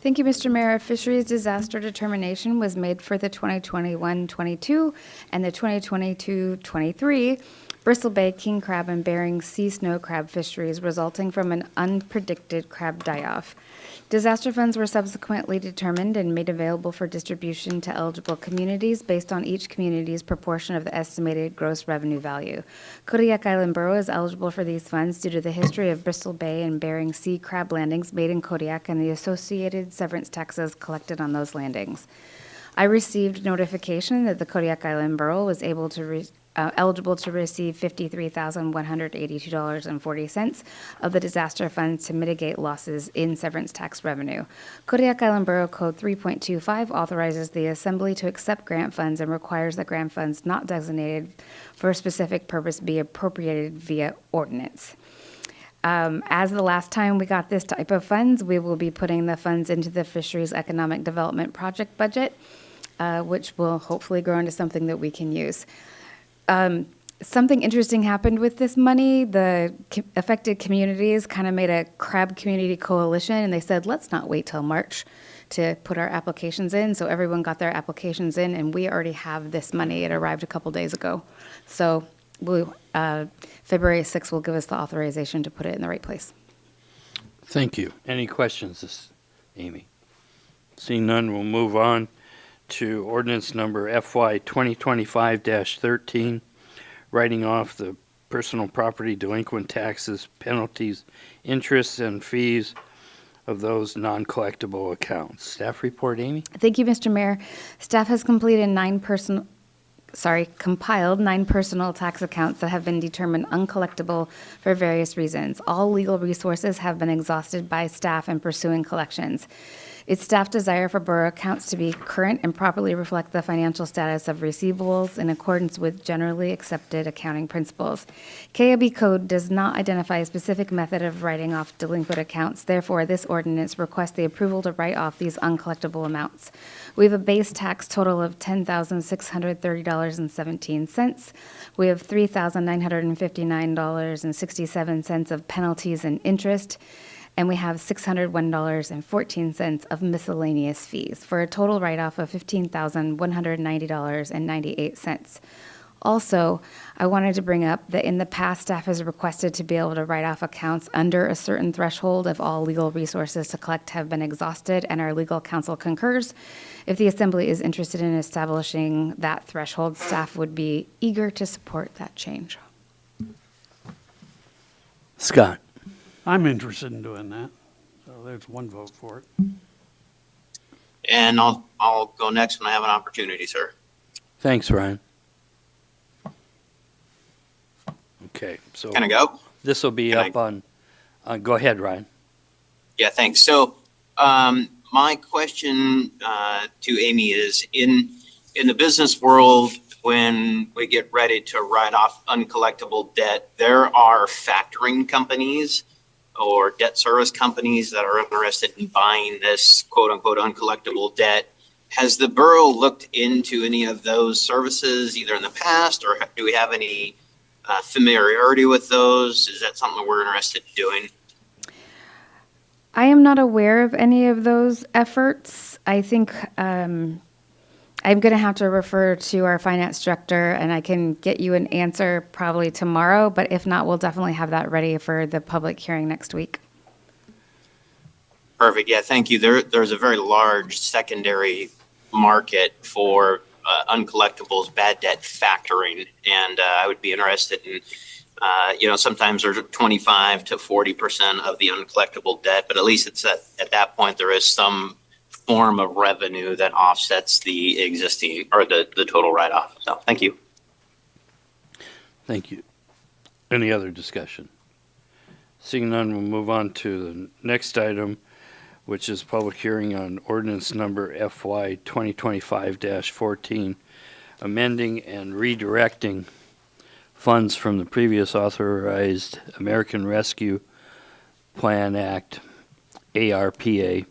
Thank you, Mr. Mayor. A fisheries disaster determination was made for the 2021-22 and the 2022-23 Bristol Bay king crab and Bering Sea snow crab fisheries resulting from an unpredicted crab die-off. Disaster funds were subsequently determined and made available for distribution to eligible communities based on each community's proportion of the estimated gross revenue value. Kodiak Island Borough is eligible for these funds due to the history of Bristol Bay and Bering Sea crab landings made in Kodiak and the associated severance taxes collected on those landings. I received notification that the Kodiak Island Borough was able to eligible to receive $53,182.40 of the disaster funds to mitigate losses in severance tax revenue. Kodiak Island Borough Code 3.25 authorizes the Assembly to accept grant funds and requires that grant funds not designated for a specific purpose be appropriated via ordinance. As the last time we got this type of funds, we will be putting the funds into the Fisheries Economic Development Project budget, which will hopefully grow into something that we can use. Something interesting happened with this money. The affected communities kind of made a crab community coalition, and they said, let's not wait till March to put our applications in. So everyone got their applications in, and we already have this money. It arrived a couple days ago. So February 6th will give us the authorization to put it in the right place. Thank you. Any questions, Amy? Seeing none, we'll move on to ordinance number FY 2025-13, writing off the personal property delinquent taxes, penalties, interests, and fees of those non-collectible accounts. Staff report, Amy? Thank you, Mr. Mayor. Staff has compiled 9 personal tax accounts that have been determined uncollectible for various reasons. All legal resources have been exhausted by staff in pursuing collections. It's staff desire for borough accounts to be current and properly reflect the financial status of receivables in accordance with generally accepted accounting principles. KOB code does not identify a specific method of writing off delinquent accounts. Therefore, this ordinance requests the approval to write off these uncollectible amounts. We have a base tax total of $10,630.17. We have $3,959.67 of penalties and interest, and we have $601.14 of miscellaneous fees, for a total write-off of $15,190.98. Also, I wanted to bring up that in the past, staff has requested to be able to write off accounts under a certain threshold if all legal resources to collect have been exhausted, and our legal counsel concurs. If the Assembly is interested in establishing that threshold, staff would be eager to support that change. Scott? I'm interested in doing that. So there's one vote for it. And I'll go next when I have an opportunity, sir. Thanks, Ryan. Okay, so. Can I go? This will be up on, go ahead, Ryan. Yeah, thanks. So my question to Amy is, in the business world, when we get ready to write off uncollectible debt, there are factoring companies or debt service companies that are interested in buying this quote unquote uncollectible debt. Has the borough looked into any of those services either in the past, or do we have any familiarity with those? Is that something we're interested in doing? I am not aware of any of those efforts. I think I'm going to have to refer to our finance director, and I can get you an answer probably tomorrow, but if not, we'll definitely have that ready for the public hearing next week. Perfect. Yeah, thank you. There's a very large secondary market for uncollectibles, bad debt factoring, and I would be interested in, sometimes there's 25 to 40% of the uncollectible debt, but at least it's at that point there is some form of revenue that offsets the existing or the total write-off. So thank you. Thank you. Any other discussion? Seeing none, we'll move on to the next item, which is public hearing on ordinance number FY 2025-14, amending and redirecting funds from the previous authorized American Rescue Plan Act, ARPA,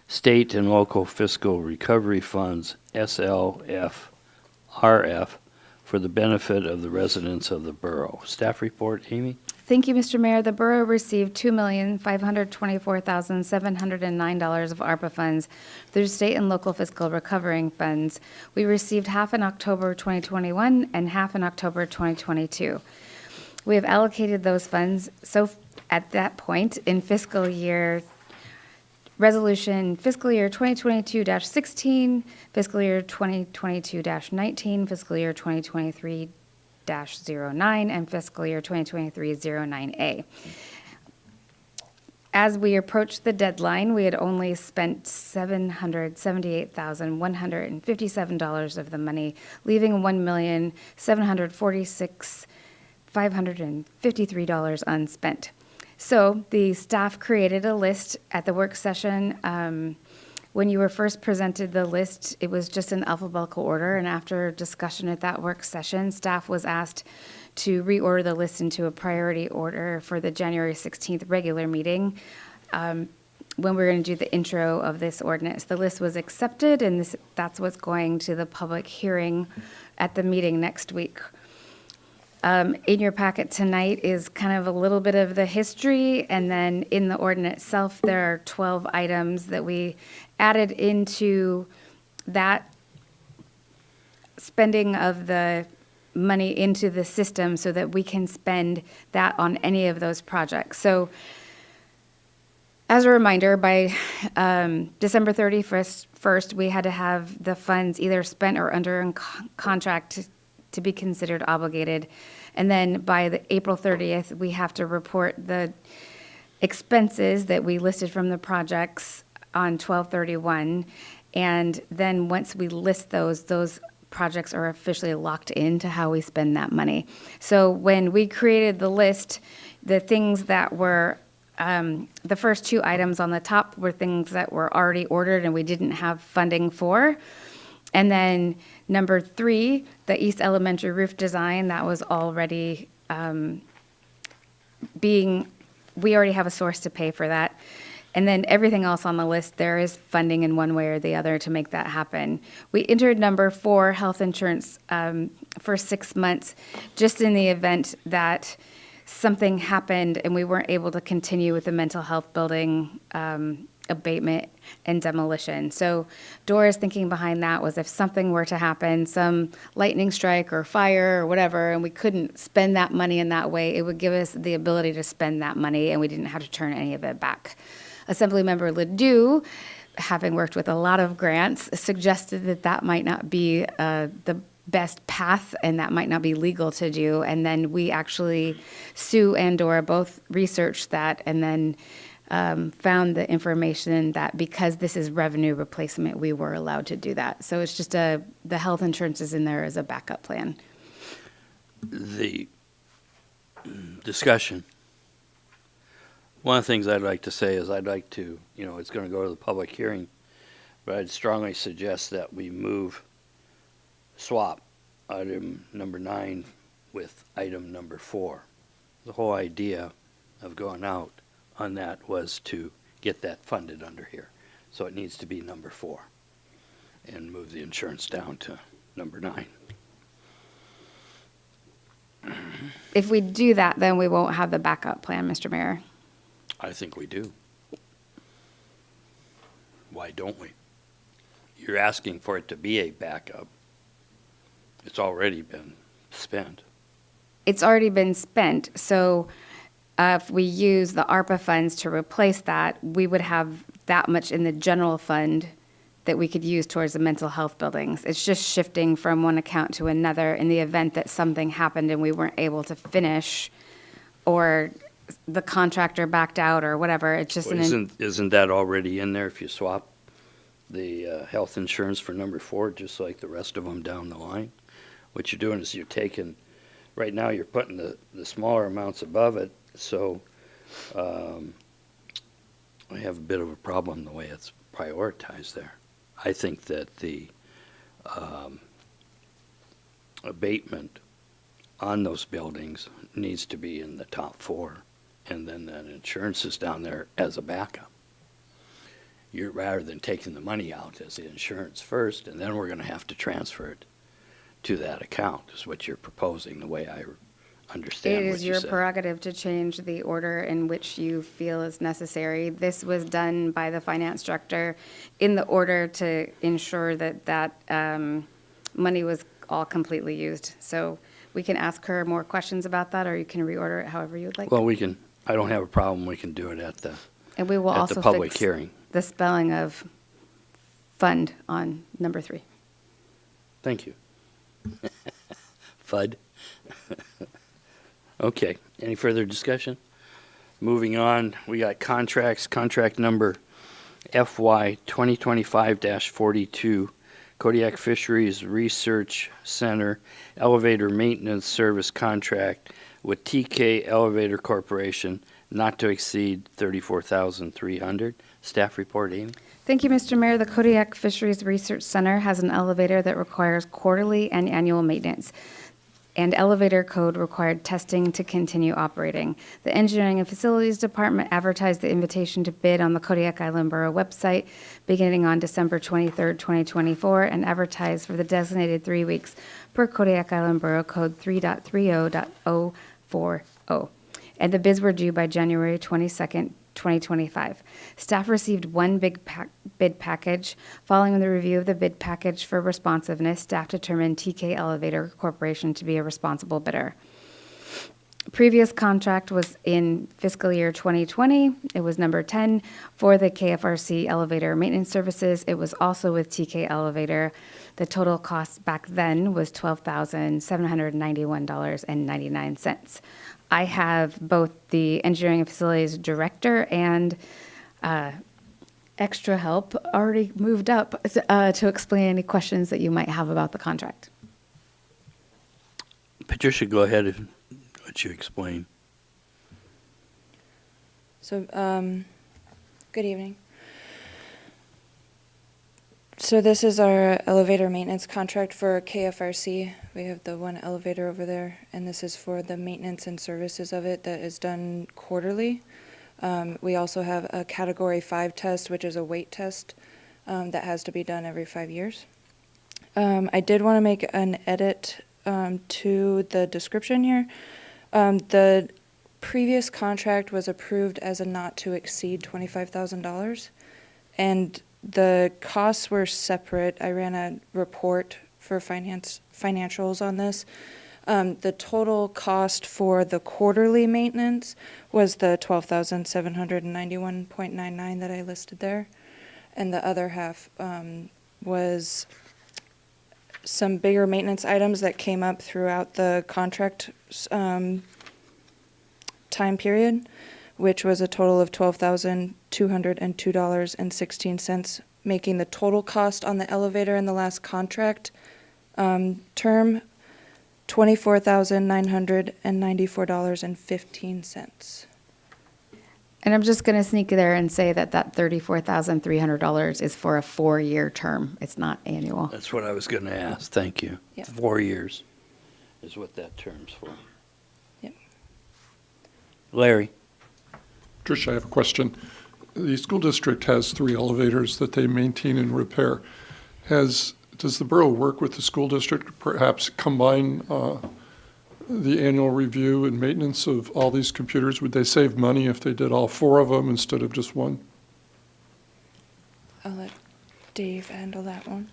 state and local fiscal recovery funds, SLFRF, for the benefit of the residents of the borough. Staff report, Amy? Thank you, Mr. Mayor. The borough received $2,524,709 of ARPA funds through state and local fiscal recovering funds. We received half in October 2021 and half in October 2022. We have allocated those funds at that point in Resolution fiscal year 2022-16, fiscal year 2022-19, fiscal year 2023-09, and fiscal year 2023-09A. As we approached the deadline, we had only spent $778,157 of the money, leaving $1,746,553 unspent. So the staff created a list at the work session. When you were first presented the list, it was just in alphabetical order, and after discussion at that work session, staff was asked to reorder the list into a priority order for the January 16th regular meeting, when we're going to do the intro of this ordinance. The list was accepted, and that's what's going to the public hearing at the meeting next week. In your packet tonight is kind of a little bit of the history, and then in the ordinance itself, there are 12 items that we added into that spending of the money into the system so that we can spend that on any of those projects. As a reminder, by December 31st, we had to have the funds either spent or under contract to be considered obligated. And then by the April 30th, we have to report the expenses that we listed from the projects on 12/31. And then once we list those projects are officially locked into how we spend that money. So when we created the list, the things that were the first two items on the top were things that were already ordered and we didn't have funding for. And then number 3, the East Elementary roof design, that was already we already have a source to pay for that. And then everything else on the list, there is funding in one way or the other to make that happen. We entered number 4, health insurance, for 6 months, just in the event that something happened and we weren't able to continue with the mental health building abatement and demolition. So Dora's thinking behind that was if something were to happen, some lightning strike or fire or whatever, and we couldn't spend that money in that way, it would give us the ability to spend that money and we didn't have to turn any of it back. Assemblymember Ledoux, having worked with a lot of grants, suggested that that might not be the best path and that might not be legal to do. And then we actually, Sue and Dora both researched that and then found the information that because this is revenue replacement, we were allowed to do that. So it's just the health insurance is in there as a backup plan. The discussion. One of the things I'd like to say is I'd like to, it's going to go to the public hearing, but I'd strongly suggest that we swap item number 9 with item number 4. The whole idea of going out on that was to get that funded under here. So it needs to be number 4 and move the insurance down to number 9. If we do that, then we won't have the backup plan, Mr. Mayor. I think we do. Why don't we? You're asking for it to be a backup. It's already been spent. It's already been spent, so if we use the ARPA funds to replace that, we would have that much in the general fund that we could use towards the mental health buildings. It's just shifting from one account to another in the event that something happened and we weren't able to finish, or the contractor backed out or whatever. It's just Isn't that already in there if you swap the health insurance for number 4, just like the rest of them down the line? What you're doing is you're taking right now you're putting the smaller amounts above it, so I have a bit of a problem the way it's prioritized there. I think that the abatement on those buildings needs to be in the top 4, and then that insurance is down there as a backup. You're, rather than taking the money out as the insurance first, and then we're going to have to transfer it to that account, is what you're proposing, the way I understand It what is you your said. prerogative to change the order in which you feel is necessary. This was done by the finance director in the order to ensure that money was all completely used. So we can ask her more questions about that, or you can reorder it however you would like. Well, we can, I don't have a problem, we can do it at the, And we will at the also public fix hearing. the spelling of fund on number 3. Thank you. FUD. Okay, any further discussion? Moving on, we got contracts, contract number FY 2025-42, Kodiak Fisheries Research Center Elevator Maintenance Service Contract with TK Elevator Corporation, not to exceed $34,300. Staff report, Amy? Thank you, Mr. Mayor. The Kodiak Fisheries Research Center has an elevator that requires quarterly and annual maintenance, and elevator code required testing to continue operating. The Engineering and Facilities Department advertised the invitation to bid on the Kodiak Island Borough website beginning on December 23rd, 2024, and advertised for the designated 3 weeks per Kodiak Island Borough Code 3.30.040. And the bids were due by January 22nd, 2025. Staff received one bid package. Following the review of the bid package for responsiveness, staff determined TK Elevator Corporation to be a responsible bidder. Previous contract was in fiscal year 2020. It was number 10 for the KFRC elevator maintenance services. It was also with TK Elevator. The total cost back then was $12,791.99. I have both the Engineering and Facilities Director and extra help already moved up to explain any questions that you might have about the contract. Patricia, go ahead and let you explain. So, good evening. So this is our elevator maintenance contract for KFRC. We have the one elevator over there, and this is for the maintenance and services of it that is done quarterly. We also have a Category 5 test, which is a weight test that has to be done every 5 years. I did want to make an edit to the description here. The previous contract was approved as a not to exceed $25,000, and the costs were separate. I ran a report for financials on this. The total cost for the quarterly maintenance was the $12,791.99 that I listed there, and the other half was some bigger maintenance items that came up throughout the contract time period, which was a total of $12,202.16, making the total cost on the elevator in the last contract term $24,994.15. And I'm just going to sneak there and say that $34,300 is for a 4-year term. It's not annual. That's what I was going to ask. Thank you. Yep. 4 years is what that term's for. Yep. Larry? Tricia, I have a question. The school district has 3 elevators that they maintain and repair. Does the borough work with the school district to perhaps combine the annual review and maintenance of all these computers? Would they save money if they did all 4 of them instead of just one? I'll let Dave handle that one.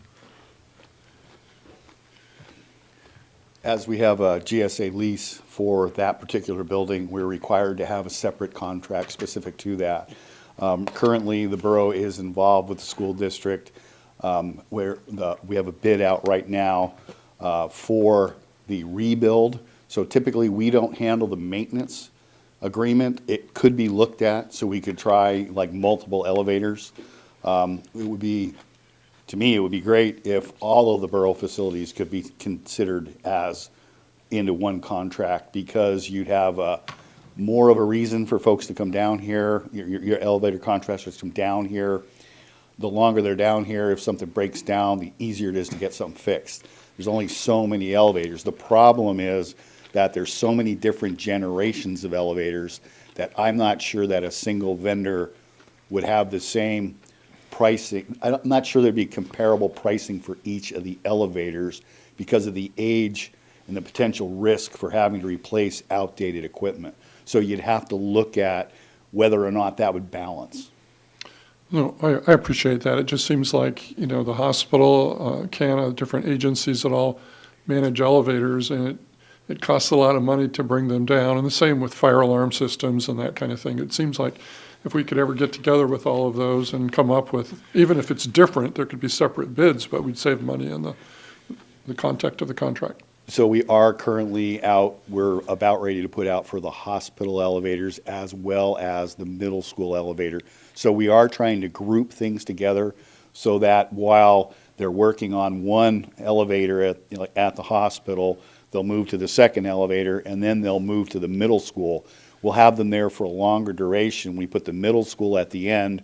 As we have a GSA lease for that particular building, we're required to have a separate contract specific to that. Currently, the borough is involved with the school district where we have a bid out right now for the rebuild. So typically, we don't handle the maintenance agreement. It could be looked at, so we could try like multiple elevators. It would be, to me, it would be great if all of the borough facilities could be considered as into one contract because you'd have more of a reason for folks to come down here, your elevator contractors come down here. The longer they're down here, if something breaks down, the easier it is to get something fixed. There's only so many elevators. The problem is that there's so many different generations of elevators that I'm not sure that a single vendor would have the same pricing. I'm not sure there'd be comparable pricing for each of the elevators because of the age and the potential risk for having to replace outdated equipment. So you'd have to look at whether or not that would balance. No, I appreciate that. It just seems like, the hospital, CANA, different agencies that all manage elevators, and it costs a lot of money to bring them down, and the same with fire alarm systems and that kind of thing. It seems like if we could ever get together with all of those and come up with, even if it's different, there could be separate bids, but we'd save money in the context of the contract. So we are currently out, we're about ready to put out for the hospital elevators as well as the middle school elevator. So we are trying to group things together so that while they're working on one elevator at the hospital, they'll move to the second elevator and then they'll move to the middle school. We'll have them there for a longer duration. We put the middle school at the end,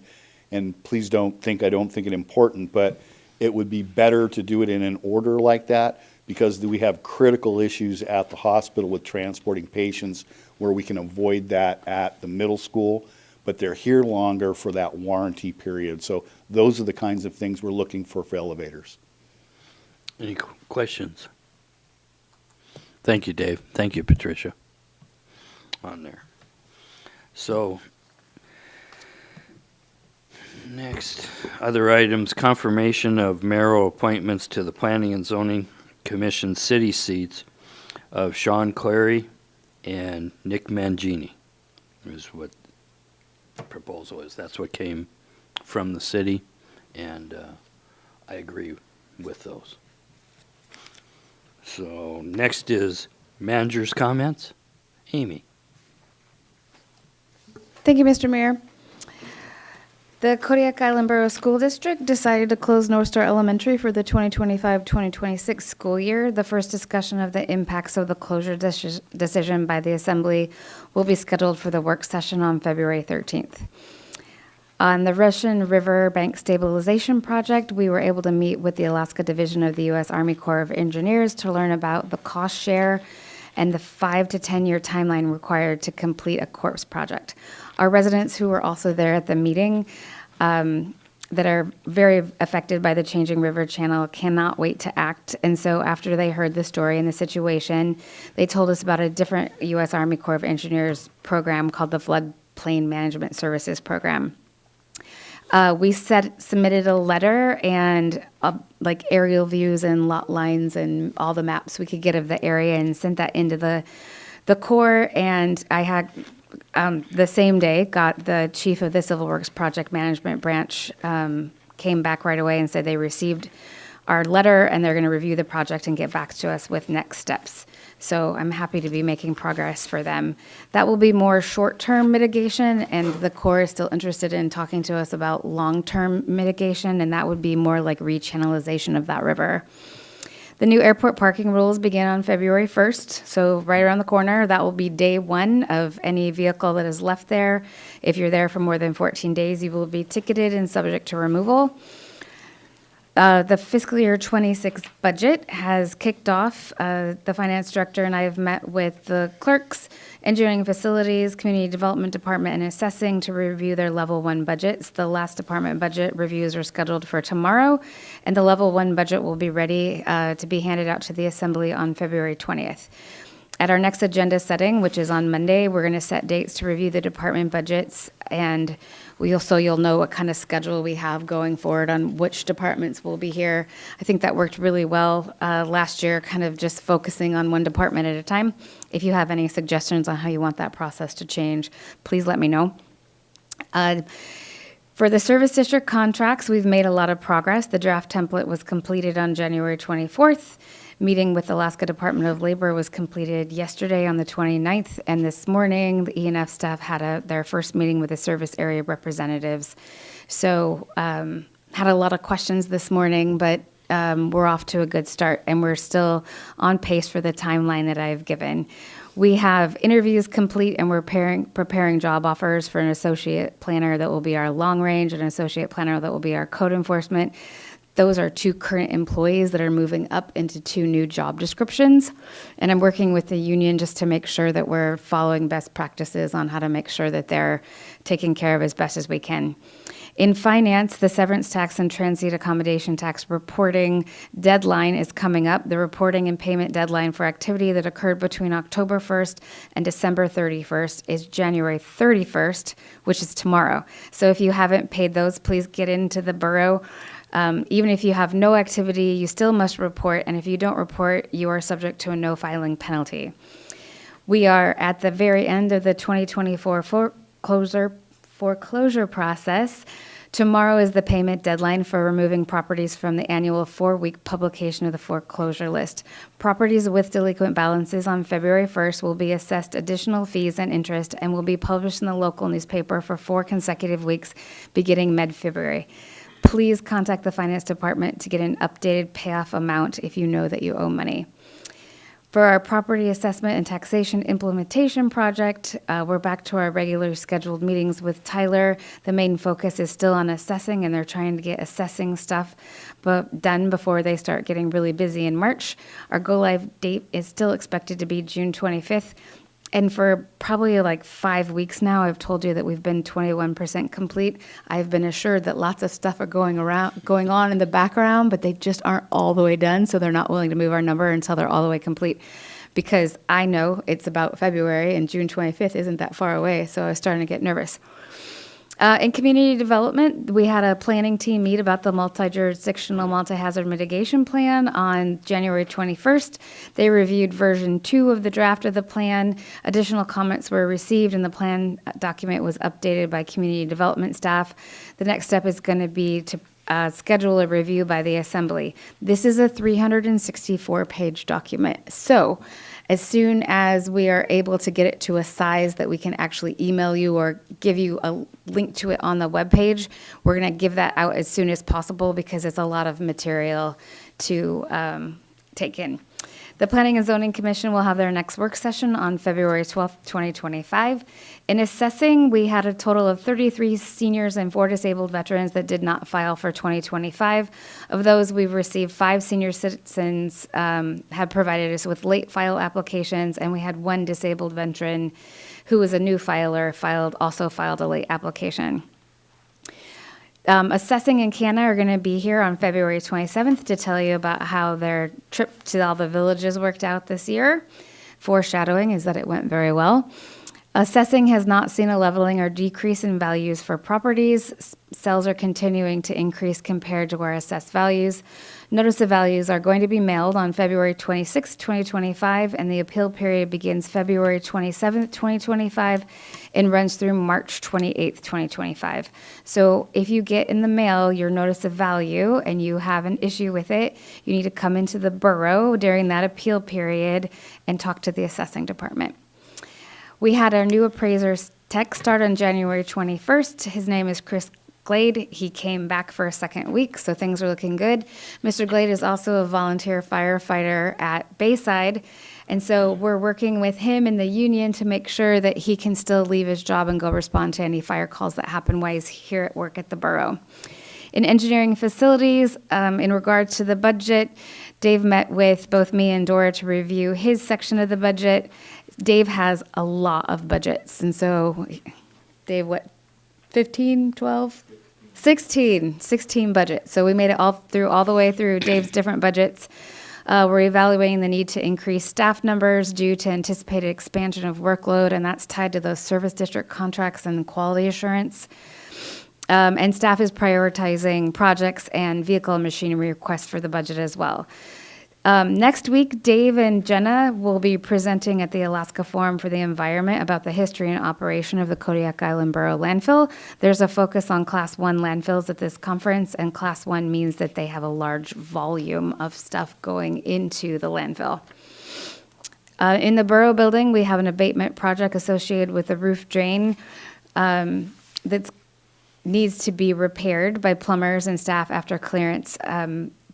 and please don't think I don't think it important, but it would be better to do it in an order like that, because we have critical issues at the hospital with transporting patients where we can avoid that at the middle school, but they're here longer for that warranty period. So those are the kinds of things we're looking for elevators. Any questions? Thank you, Dave. Thank you, Patricia, on there. So, next, other items, confirmation of mayoral appointments to the Planning and Zoning Commission city seats of Sean Clary and Nick Mangini, is what the proposal is. That's what came from the city, and I agree with those. So next is manager's comments. Amy. Thank you, Mr. Mayor. The Kodiak Island Borough School District decided to close North Star Elementary for the 2025-2026 school year. The first discussion of the impacts of the closure decision by the Assembly will be scheduled for the work session on February 13th. On the Russian River Bank Stabilization Project, we were able to meet with the Alaska Division of the U.S. Army Corps of Engineers to learn about the cost share and the 5 to 10 year timeline required to complete a corpse project. Our residents who were also there at the meeting that are very affected by the changing river channel cannot wait to act. And so after they heard the story and the situation, they told us about a different U.S. Army Corps of Engineers program called the Floodplain Management Services Program. We submitted a letter and like aerial views and lot lines and all the maps we could get of the area and sent that into the Corps. And I had the same day got the chief of the Civil Works Project Management Branch came back right away and said they received our letter and they're going to review the project and get back to us with next steps. So I'm happy to be making progress for them. That will be more short-term mitigation, and the Corps is still interested in talking to us about long-term mitigation, and that would be more like rechannelization of that river. The new airport parking rules begin on February 1st, so right around the corner. That will be day one of any vehicle that is left there. If you're there for more than 14 days, you will be ticketed and subject to removal. The fiscal year 26 budget has kicked off. The finance director and I have met with the clerks, engineering facilities, community development department, and assessing to review their level 1 budgets. The last department budget reviews are scheduled for tomorrow, and the level 1 budget will be ready to be handed out to the assembly on February 20th. At our next agenda setting, which is on Monday, we're going to set dates to review the department budgets, and you'll know what kind of schedule we have going forward on which departments will be here. I think that worked really well last year, kind of just focusing on one department at a time. If you have any suggestions on how you want that process to change, please let me know. For the service district contracts, we've made a lot of progress. The draft template was completed on January 24th. Meeting with the Alaska Department of Labor was completed yesterday on the 29th, and this morning the E&F staff had their first meeting with the service area representatives. So had a lot of questions this morning, but we're off to a good start, and we're still on pace for the timeline that I've given. We have interviews complete, and we're preparing job offers for an associate planner that will be our long range, and an associate planner that will be our code enforcement. Those are 2 current employees that are moving up into 2 new job descriptions. And I'm working with the union just to make sure that we're following best practices on how to make sure that they're taken care of as best as we can. In finance, the severance tax and transient accommodation tax reporting deadline is coming up. The reporting and payment deadline for activity that occurred between October 1st and December 31st is January 31st, which is tomorrow. So if you haven't paid those, please get into the borough. Even if you have no activity, you still must report, and if you don't report, you are subject to a no filing penalty. We are at the very end of the 2024 foreclosure process. Tomorrow is the payment deadline for removing properties from the annual 4-week publication of the foreclosure list. Properties with delinquent balances on February 1st will be assessed additional fees and interest and will be published in the local newspaper for 4 consecutive weeks beginning mid-February. Please contact the finance department to get an updated payoff amount if you know that you owe money. For our property assessment and taxation implementation project, we're back to our regular scheduled meetings with Tyler. The main focus is still on assessing, and they're trying to get assessing stuff done before they start getting really busy in March. Our go-live date is still expected to be June 25th. And for probably like 5 weeks now, I've told you that we've been 21% complete. I've been assured that lots of stuff are going on in the background, but they just aren't all the way done. So they're not willing to move our number until they're all the way complete. Because I know it's about February and June 25th isn't that far away. So I was starting to get nervous. In community development, we had a planning team meet about the multi-jurisdictional multi-hazard mitigation plan on January 21st. They reviewed version 2 of the draft of the plan. Additional comments were received, and the plan document was updated by community development staff. The next step is going to be to schedule a review by the assembly. This is a 364-page document. So as soon as we are able to get it to a size that we can actually email you or give you a link to it on the webpage, we're going to give that out as soon as possible because it's a lot of material to take in. The Planning and Zoning Commission will have their next work session on February 12th, 2025. In assessing, we had a total of 33 seniors and 4 disabled veterans that did not file for 2025. Of those, we've received 5 senior citizens have provided us with late file applications, and we had 1 disabled veteran who was a new filer also filed a late application. Assessing and Canna are going to be here on February 27th to tell you about how their trip to all the villages worked out this year. Foreshadowing is that it went very well. Assessing has not seen a leveling or decrease in values for properties. Sales are continuing to increase compared to our assessed values. Notice of values are going to be mailed on February 26, 2025, and the appeal period begins February 27, 2025, and runs through March 28, 2025. So if you get in the mail your notice of value and you have an issue with it, you need to come into the borough during that appeal period and talk to the assessing department. We had our new appraiser's tech start on January 21st. His name is Chris Glade. He came back for a second week, so things are looking good. Mr. Glade is also a volunteer firefighter at Bayside, and so we're working with him and the union to make sure that he can still leave his job and go respond to any fire calls that happen while he's here at work at the borough. In engineering facilities, in regards to the budget, Dave met with both me and Dora to review his section of the budget. Dave has a lot of budgets, and so, Dave, what, 15, 12? 16 budgets. So we made it all the way through Dave's different budgets. We're evaluating the need to increase staff numbers due to anticipated expansion of workload, and that's tied to those service district contracts and quality assurance. And staff is prioritizing projects and vehicle and machinery requests for the budget as well. Next week, Dave and Jenna will be presenting at the Alaska Forum for the Environment about the history and operation of the Kodiak Island Borough landfill. There's a focus on Class 1 landfills at this conference, and Class 1 means that they have a large volume of stuff going into the landfill. In the Borough building, we have an abatement project associated with the roof drain that needs to be repaired by plumbers and staff after clearance.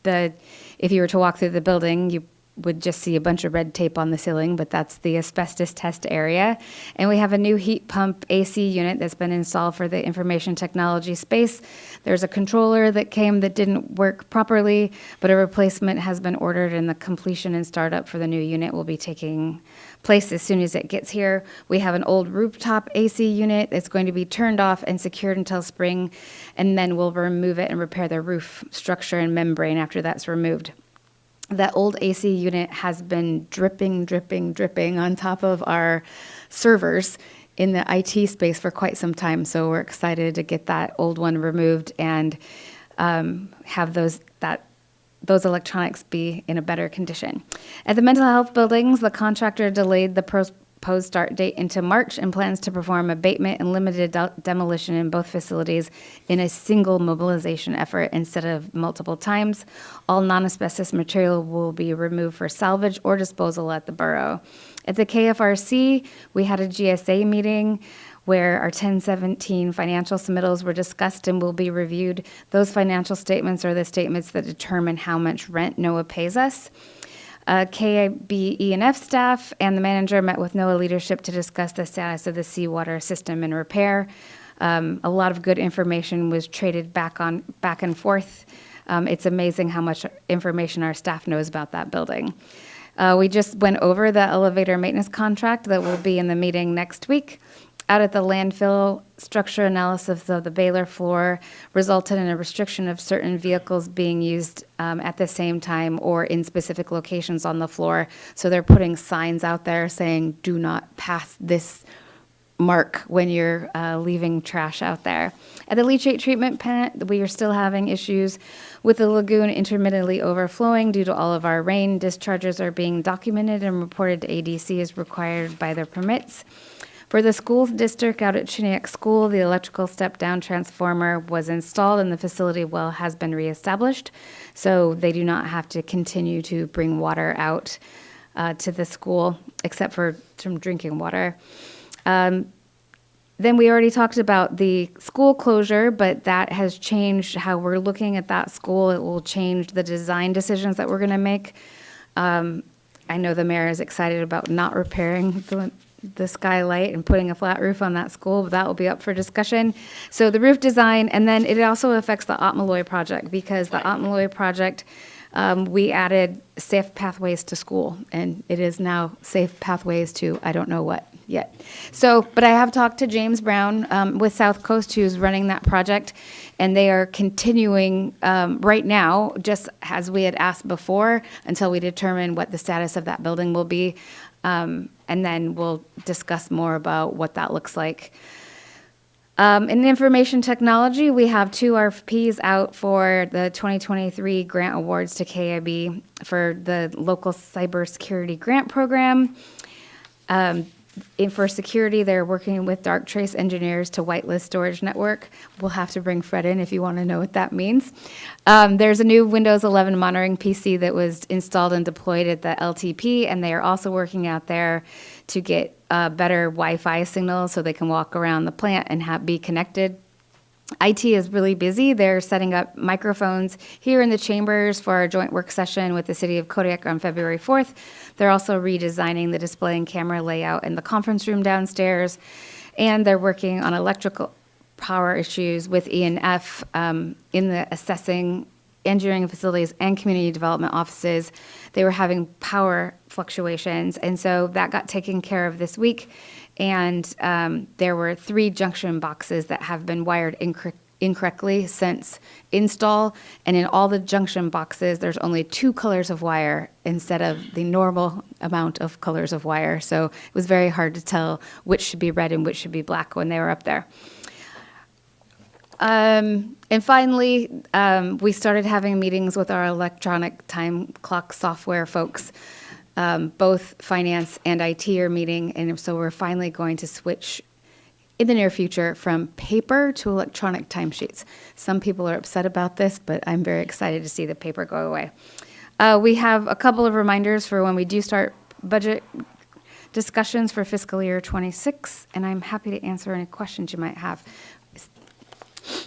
if you were to walk through the building, you would just see a bunch of red tape on the ceiling, but that's the asbestos test area. And we have a new heat pump AC unit that's been installed for the information technology space. There's a controller that came that didn't work properly, but a replacement has been ordered, and the completion and startup for the new unit will be taking place as soon as it gets here. We have an old rooftop AC unit that's going to be turned off and secured until spring, and then we'll remove it and repair the roof structure and membrane after that's removed. That old AC unit has been dripping on top of our servers in the IT space for quite some time. So we're excited to get that old one removed and have those electronics be in a better condition. At the mental health buildings, the contractor delayed the proposed start date into March and plans to perform abatement and limited demolition in both facilities in a single mobilization effort instead of multiple times. All non-asbestos material will be removed for salvage or disposal at the borough. At the KFRC, we had a GSA meeting where our 1017 financial submittals were discussed and will be reviewed. Those financial statements are the statements that determine how much rent NOAA pays us. KIB E&F staff and the manager met with NOAA leadership to discuss the status of the seawater system and repair. A lot of good information was traded back and forth. It's amazing how much information our staff knows about that building. We just went over the elevator maintenance contract that will be in the meeting next week. Out at the landfill, structure analysis of the Baylor floor resulted in a restriction of certain vehicles being used at the same time or in specific locations on the floor. So they're putting signs out there saying, do not pass this mark when you're leaving trash out there. At the leachate treatment plant, we are still having issues with the lagoon intermittently overflowing due to all of our rain. Discharges are being documented and reported to ADC as required by their permits. For the schools district out at Kodiak School, the electrical step-down transformer was installed and the facility well has been reestablished, so they do not have to continue to bring water out to the school except for some drinking water. Then we already talked about the school closure, but that has changed how we're looking at that school. It will change the design decisions that we're going to make. I know the mayor is excited about not repairing the skylight and putting a flat roof on that school, but that will be up for discussion. So the roof design, and then it also affects the Otmaloy project, because the Otmaloy project, we added safe pathways to school, and it is now safe pathways to I don't know what yet. So, but I have talked to James Brown with South Coast, who's running that project, and they are continuing right now, just as we had asked before, until we determine what the status of that building will be. And then we'll discuss more about what that looks like. In information technology, we have 2 RFPs out for the 2023 grant awards to KIB for the local cybersecurity grant program. For security, they're working with Dark Trace engineers to whitelist storage network. We'll have to bring Fred in if you want to know what that means. There's a new Windows 11 monitoring PC that was installed and deployed at the LTP, and they are also working out there to get better Wi-Fi signals so they can walk around the plant and be connected. IT is really busy. They're setting up microphones here in the chambers for our joint work session with the city of Kodiak on February 4th. They're also redesigning the display and camera layout in the conference room downstairs. And they're working on electrical power issues with E&F in the assessing engineering facilities and community development offices. They were having power fluctuations, and so that got taken care of this week. And there were 3 junction boxes that have been wired incorrectly since install. And in all the junction boxes, there's only 2 colors of wire instead of the normal amount of colors of wire. So it was very hard to tell which should be red and which should be black when they were up there. And finally, we started having meetings with our electronic time clock software folks. Both finance and IT are meeting, and so we're finally going to switch in the near future from paper to electronic timesheets. Some people are upset about this, but I'm very excited to see the paper go away. We have a couple of reminders for when we do start budget discussions for fiscal year 26, and I'm happy to answer any questions you might have.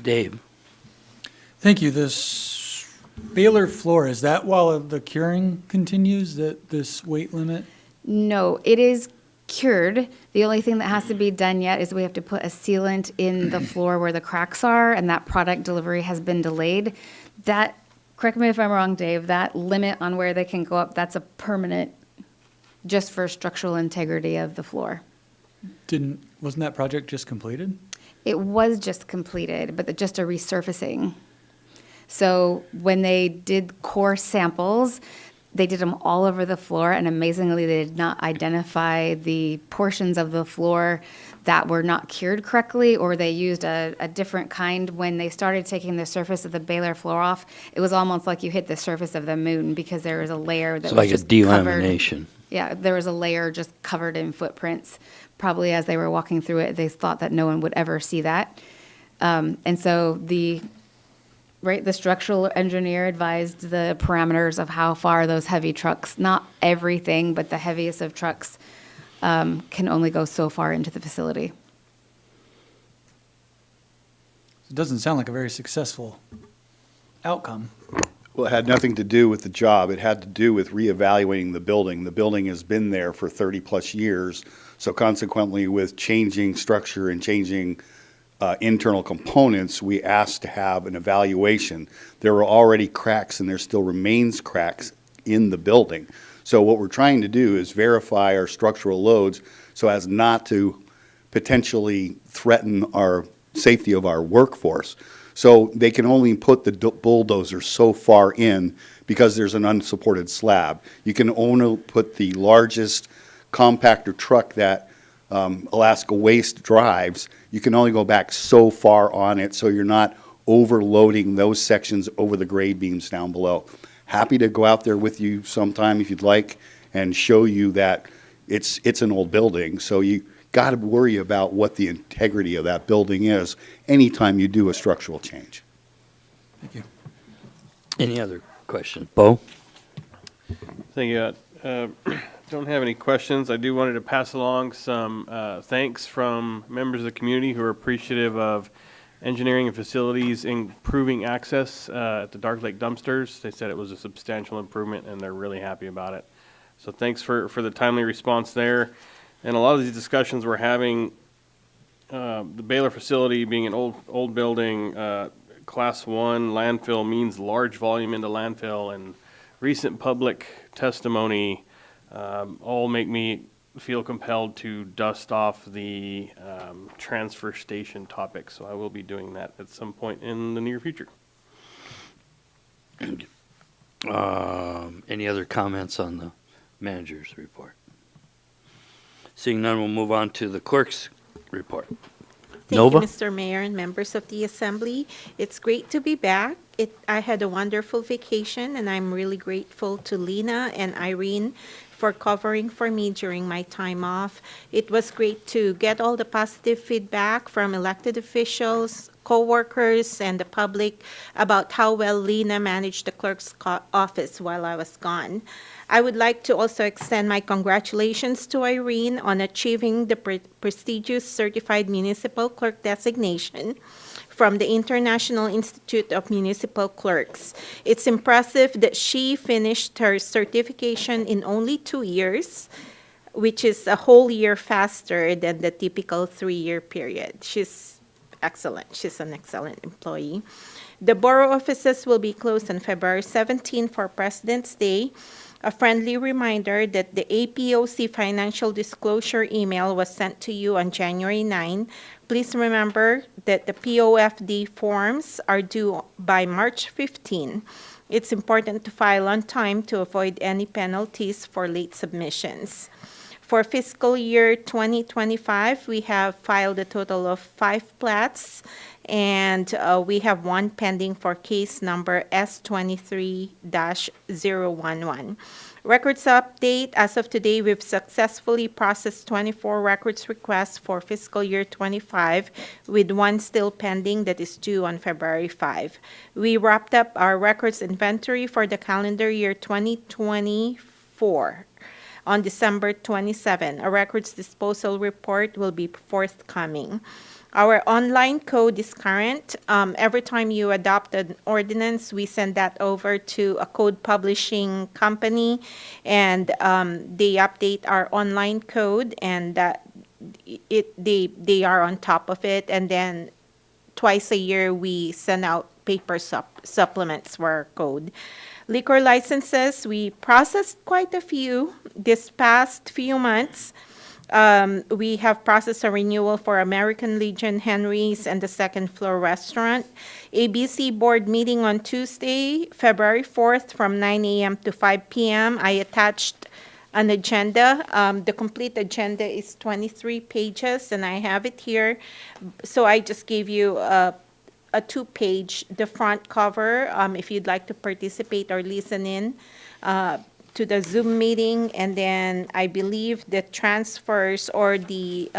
Dave. Thank you. This Baylor floor, is that while the curing continues, that this weight limit? No, it is cured. The only thing that has to be done yet is we have to put a sealant in the floor where the cracks are, and that product delivery has been delayed. That, correct me if I'm wrong, Dave, that limit on where they can go up, that's a permanent, just for structural integrity of the floor. Wasn't that project just completed? It was just completed, but just a resurfacing. So when they did core samples, they did them all over the floor, and amazingly, they did not identify the portions of the floor that were not cured correctly, or they used a different kind. When they started taking the surface of the Baylor floor off, it was almost like you hit the surface of the moon, because there was a layer that It's was like a just covered. delamination. Yeah, there was a layer just covered in footprints. Probably as they were walking through it, they thought that no one would ever see that. And so the structural engineer advised the parameters of how far those heavy trucks, not everything, but the heaviest of trucks, can only go so far into the facility. It doesn't sound like a very successful outcome. Well, it had nothing to do with the job. It had to do with reevaluating the building. The building has been there for 30-plus years, so consequently, with changing structure and changing internal components, we asked to have an evaluation. There were already cracks, and there still remains cracks in the building. So what we're trying to do is verify our structural loads so as not to potentially threaten our safety of our workforce. So they can only put the bulldozer so far in because there's an unsupported slab. You can only put the largest compactor truck that Alaska Waste drives. You can only go back so far on it, so you're not overloading those sections over the grade beams down below. Happy to go out there with you sometime if you'd like and show you that it's an old building, so you got to worry about what the integrity of that building is anytime you do a structural change. Thank you. Any other questions? Bo? Thank you. Don't have any questions. I do wanted to pass along some thanks from members of the community who are appreciative of engineering and facilities improving access at the Dark Lake dumpsters. They said it was a substantial improvement, and they're really happy about it. So thanks for the timely response there. And a lot of these discussions we're having, the Baylor facility being an old building, Class 1 landfill means large volume into landfill, and recent public testimony all make me feel compelled to dust off the transfer station topic. So I will be doing that at some point in the near future. Any other comments on the manager's report? Seeing none, we'll move on to the clerk's report. Thank Nova? you, Mr. Mayor and members of the Assembly. It's great to be back. I had a wonderful vacation, and I'm really grateful to Lena and Irene for covering for me during my time off. It was great to get all the positive feedback from elected officials, co-workers, and the public about how well Lena managed the clerk's office while I was gone. I would like to also extend my congratulations to Irene on achieving the prestigious Certified Municipal Clerk designation from the International Institute of Municipal Clerks. It's impressive that she finished her certification in only 2 years, which is a whole year faster than the typical 3-year period. She's excellent. She's an excellent employee. The borough offices will be closed on February 17 for President's Day. A friendly reminder that the APOC financial disclosure email was sent to you on January 9. Please remember that the POFD forms are due by March 15. It's important to file on time to avoid any penalties for late submissions. For fiscal year 2025, we have filed a total of 5 plats, and we have 1 pending for case number S23-011. Records update, as of today, we've successfully processed 24 records requests for fiscal year 25, with 1 still pending that is due on February 5. We wrapped up our records inventory for the calendar year 2024. On December 27, a records disposal report will be forthcoming. Our online code is current. Every time you adopt an ordinance, we send that over to a code publishing company, and they update our online code, and they are on top of it. And then twice a year, we send out paper supplements for our code. Liquor licenses, we processed quite a few this past few months. We have processed a renewal for American Legion, Henry's, and the Second Floor Restaurant. ABC board meeting on Tuesday, February 4th from 9 a.m. to 5 p.m. I attached an agenda. The complete agenda is 23 pages, and I have it here. So I just gave you a two-page, the front cover, if you'd like to participate or listen in to the Zoom meeting. And then I believe the transfers or the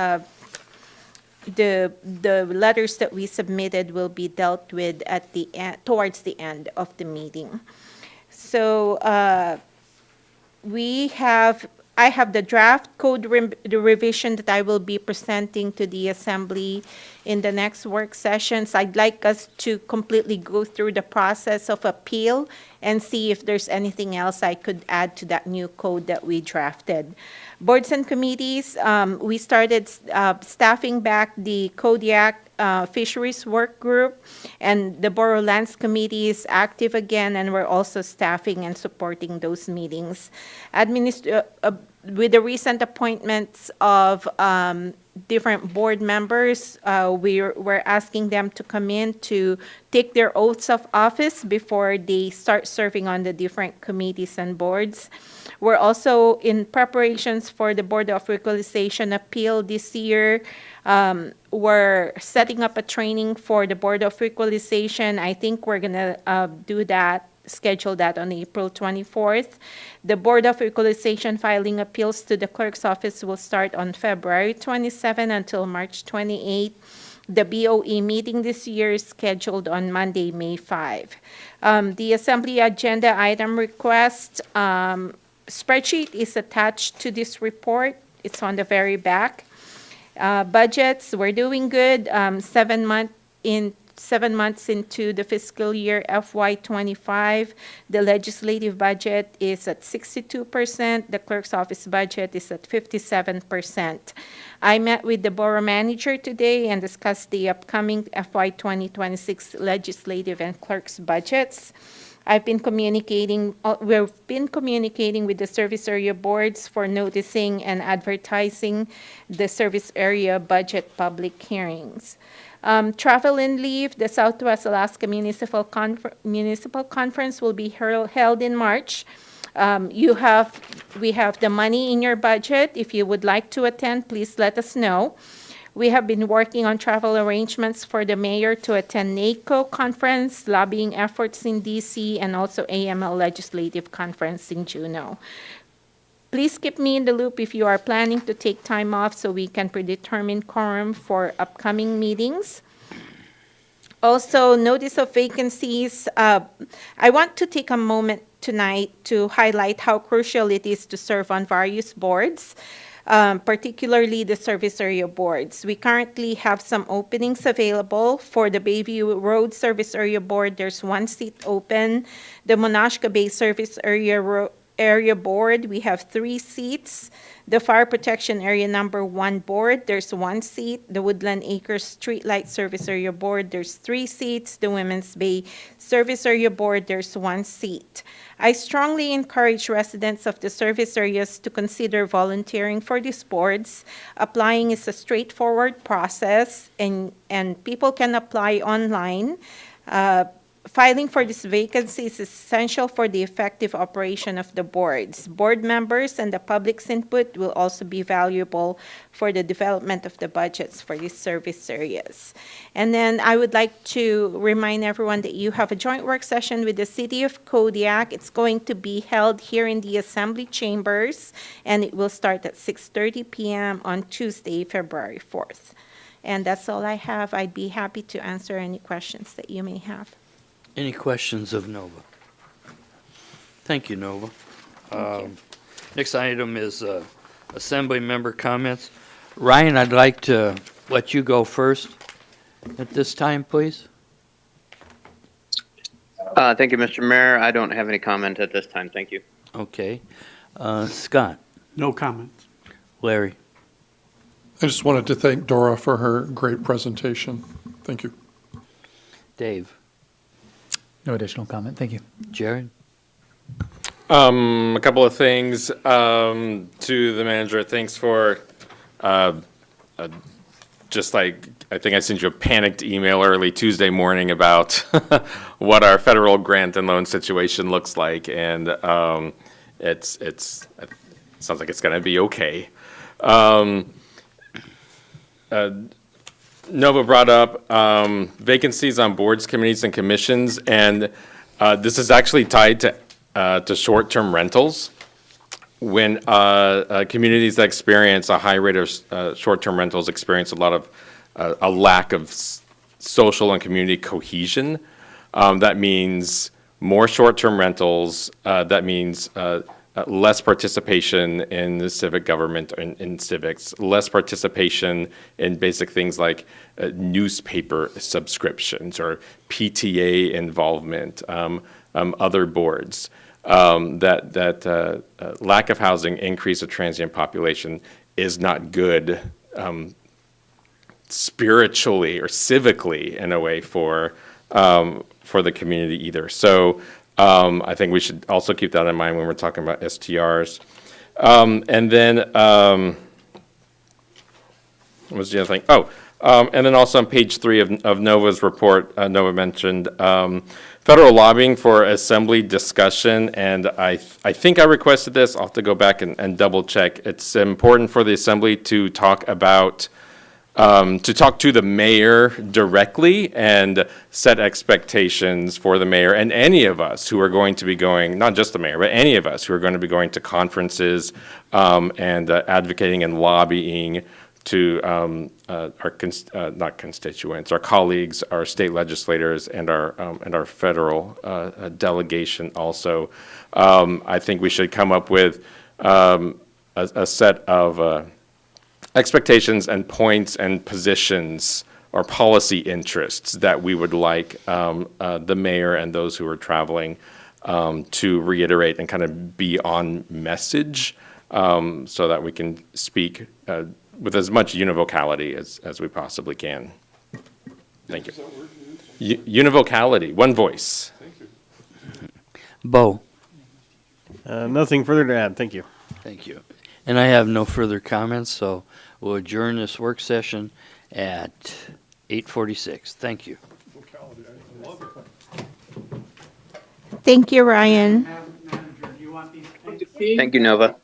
letters that we submitted will be dealt with at the end, towards the end of the meeting. So I have the draft code the revision that I will be presenting to the Assembly in the next work sessions. I'd like us to completely go through the process of appeal and see if there's anything else I could add to that new code that we drafted. Boards and committees, we started staffing back the Kodiak Fisheries Work Group, and the Borough Lands Committee is active again, and we're also staffing and supporting those meetings. With the recent appointments of different board members, we're asking them to come in to take their oaths of office before they start serving on the different committees and boards. We're also in preparations for the Board of Equalization appeal this year. We're setting up a training for the Board of Equalization. I think we're going to schedule that on April 24th. The Board of Equalization filing appeals to the clerk's office will start on February 27 until March 28. The BOE meeting this year is scheduled on Monday, May 5. The Assembly agenda item request spreadsheet is attached to this report. It's on the very back. Budgets, we're doing good. 7 months into the fiscal year FY25, the legislative budget is at 62%. The clerk's office budget is at 57%. I met with the borough manager today and discussed the upcoming FY 2026 legislative and clerk's budgets. We've been communicating with the service area boards for noticing and advertising the service area budget public hearings. Travel and leave, the Southwest Alaska Municipal Conference will be held in March. We have the money in your budget. If you would like to attend, please let us know. We have been working on travel arrangements for the mayor to attend NACO conference, lobbying efforts in DC, and also AML legislative conference in Juneau. Please keep me in the loop if you are planning to take time off so we can predetermine quorum for upcoming meetings. Also, notice of vacancies. I want to take a moment tonight to highlight how crucial it is to serve on various boards, particularly the service area boards. We currently have some openings available. For the Bayview Road Service Area Board, there's 1 seat open. The Monashka Bay Service Area Board, we have 3 seats. The Fire Protection Area Number 1 Board, there's 1 seat. The Woodland Acres Streetlight Service Area Board, there's 3 seats. The Women's Bay Service Area Board, there's 1 seat. I strongly encourage residents of the service areas to consider volunteering for these boards. Applying is a straightforward process, and people can apply online. Filing for this vacancy is essential for the effective operation of the boards. Board members and the public's input will also be valuable for the development of the budgets for these service areas. And then I would like to remind everyone that you have a joint work session with the City of Kodiak. It's going to be held here in the Assembly Chambers, and it will start at 6:30 p.m. on Tuesday, February 4th. And that's all I have. I'd be happy to answer any questions that you may have. Any questions of Nova? Thank you, Nova. Next item is Assembly member comments. Ryan, I'd like to let you go first. at this time, please? Thank you, Mr. Mayor. I don't have any comment at this time. Thank you. Okay. Scott? No comments. Larry? I just wanted to thank Dora for her great presentation. Thank you. Dave? No additional comment. Thank you. Jared? A couple of things to the manager. Thanks for just like, I think I sent you a panicked email early Tuesday morning about what our federal grant and loan situation looks like, and it sounds like it's going to be okay. Nova brought up vacancies on boards, committees, and commissions, and this is actually tied to short-term rentals. When communities that experience a high rate of short-term rentals experience a lack of social and community cohesion. That means more short-term rentals. That means less participation in the civic government, in civics, less participation in basic things like newspaper subscriptions or PTA involvement, other boards. That lack of housing, increase of transient population is not good spiritually or civically in a way for the community either. So I think we should also keep that in mind when we're talking about STRs. And then what was the other thing? And then also on page 3 of Nova's report, Nova mentioned federal lobbying for assembly discussion, and I think I requested this. I'll have to go back and double check. It's important for the assembly to talk about, to talk to the mayor directly and set expectations for the mayor and any of us who are going to be going, not just the mayor, but any of us who are going to be going to conferences and advocating and lobbying to not constituents, our colleagues, our state legislators, and our federal delegation also. I think we should come up with a set of expectations and points and positions or policy interests that we would like the mayor and those who are traveling to reiterate and kind of be on message so that we can speak with as much univocality as we possibly can. Thank you. Univocality, one voice. Thank you. Bo? Nothing further to add. Thank you. Thank you. And I have no further comments, so we'll adjourn this work session at 8:46. Thank you. Vocality, I love it. Thank you, Ryan. Manager, do you want these? Thank you, Nova.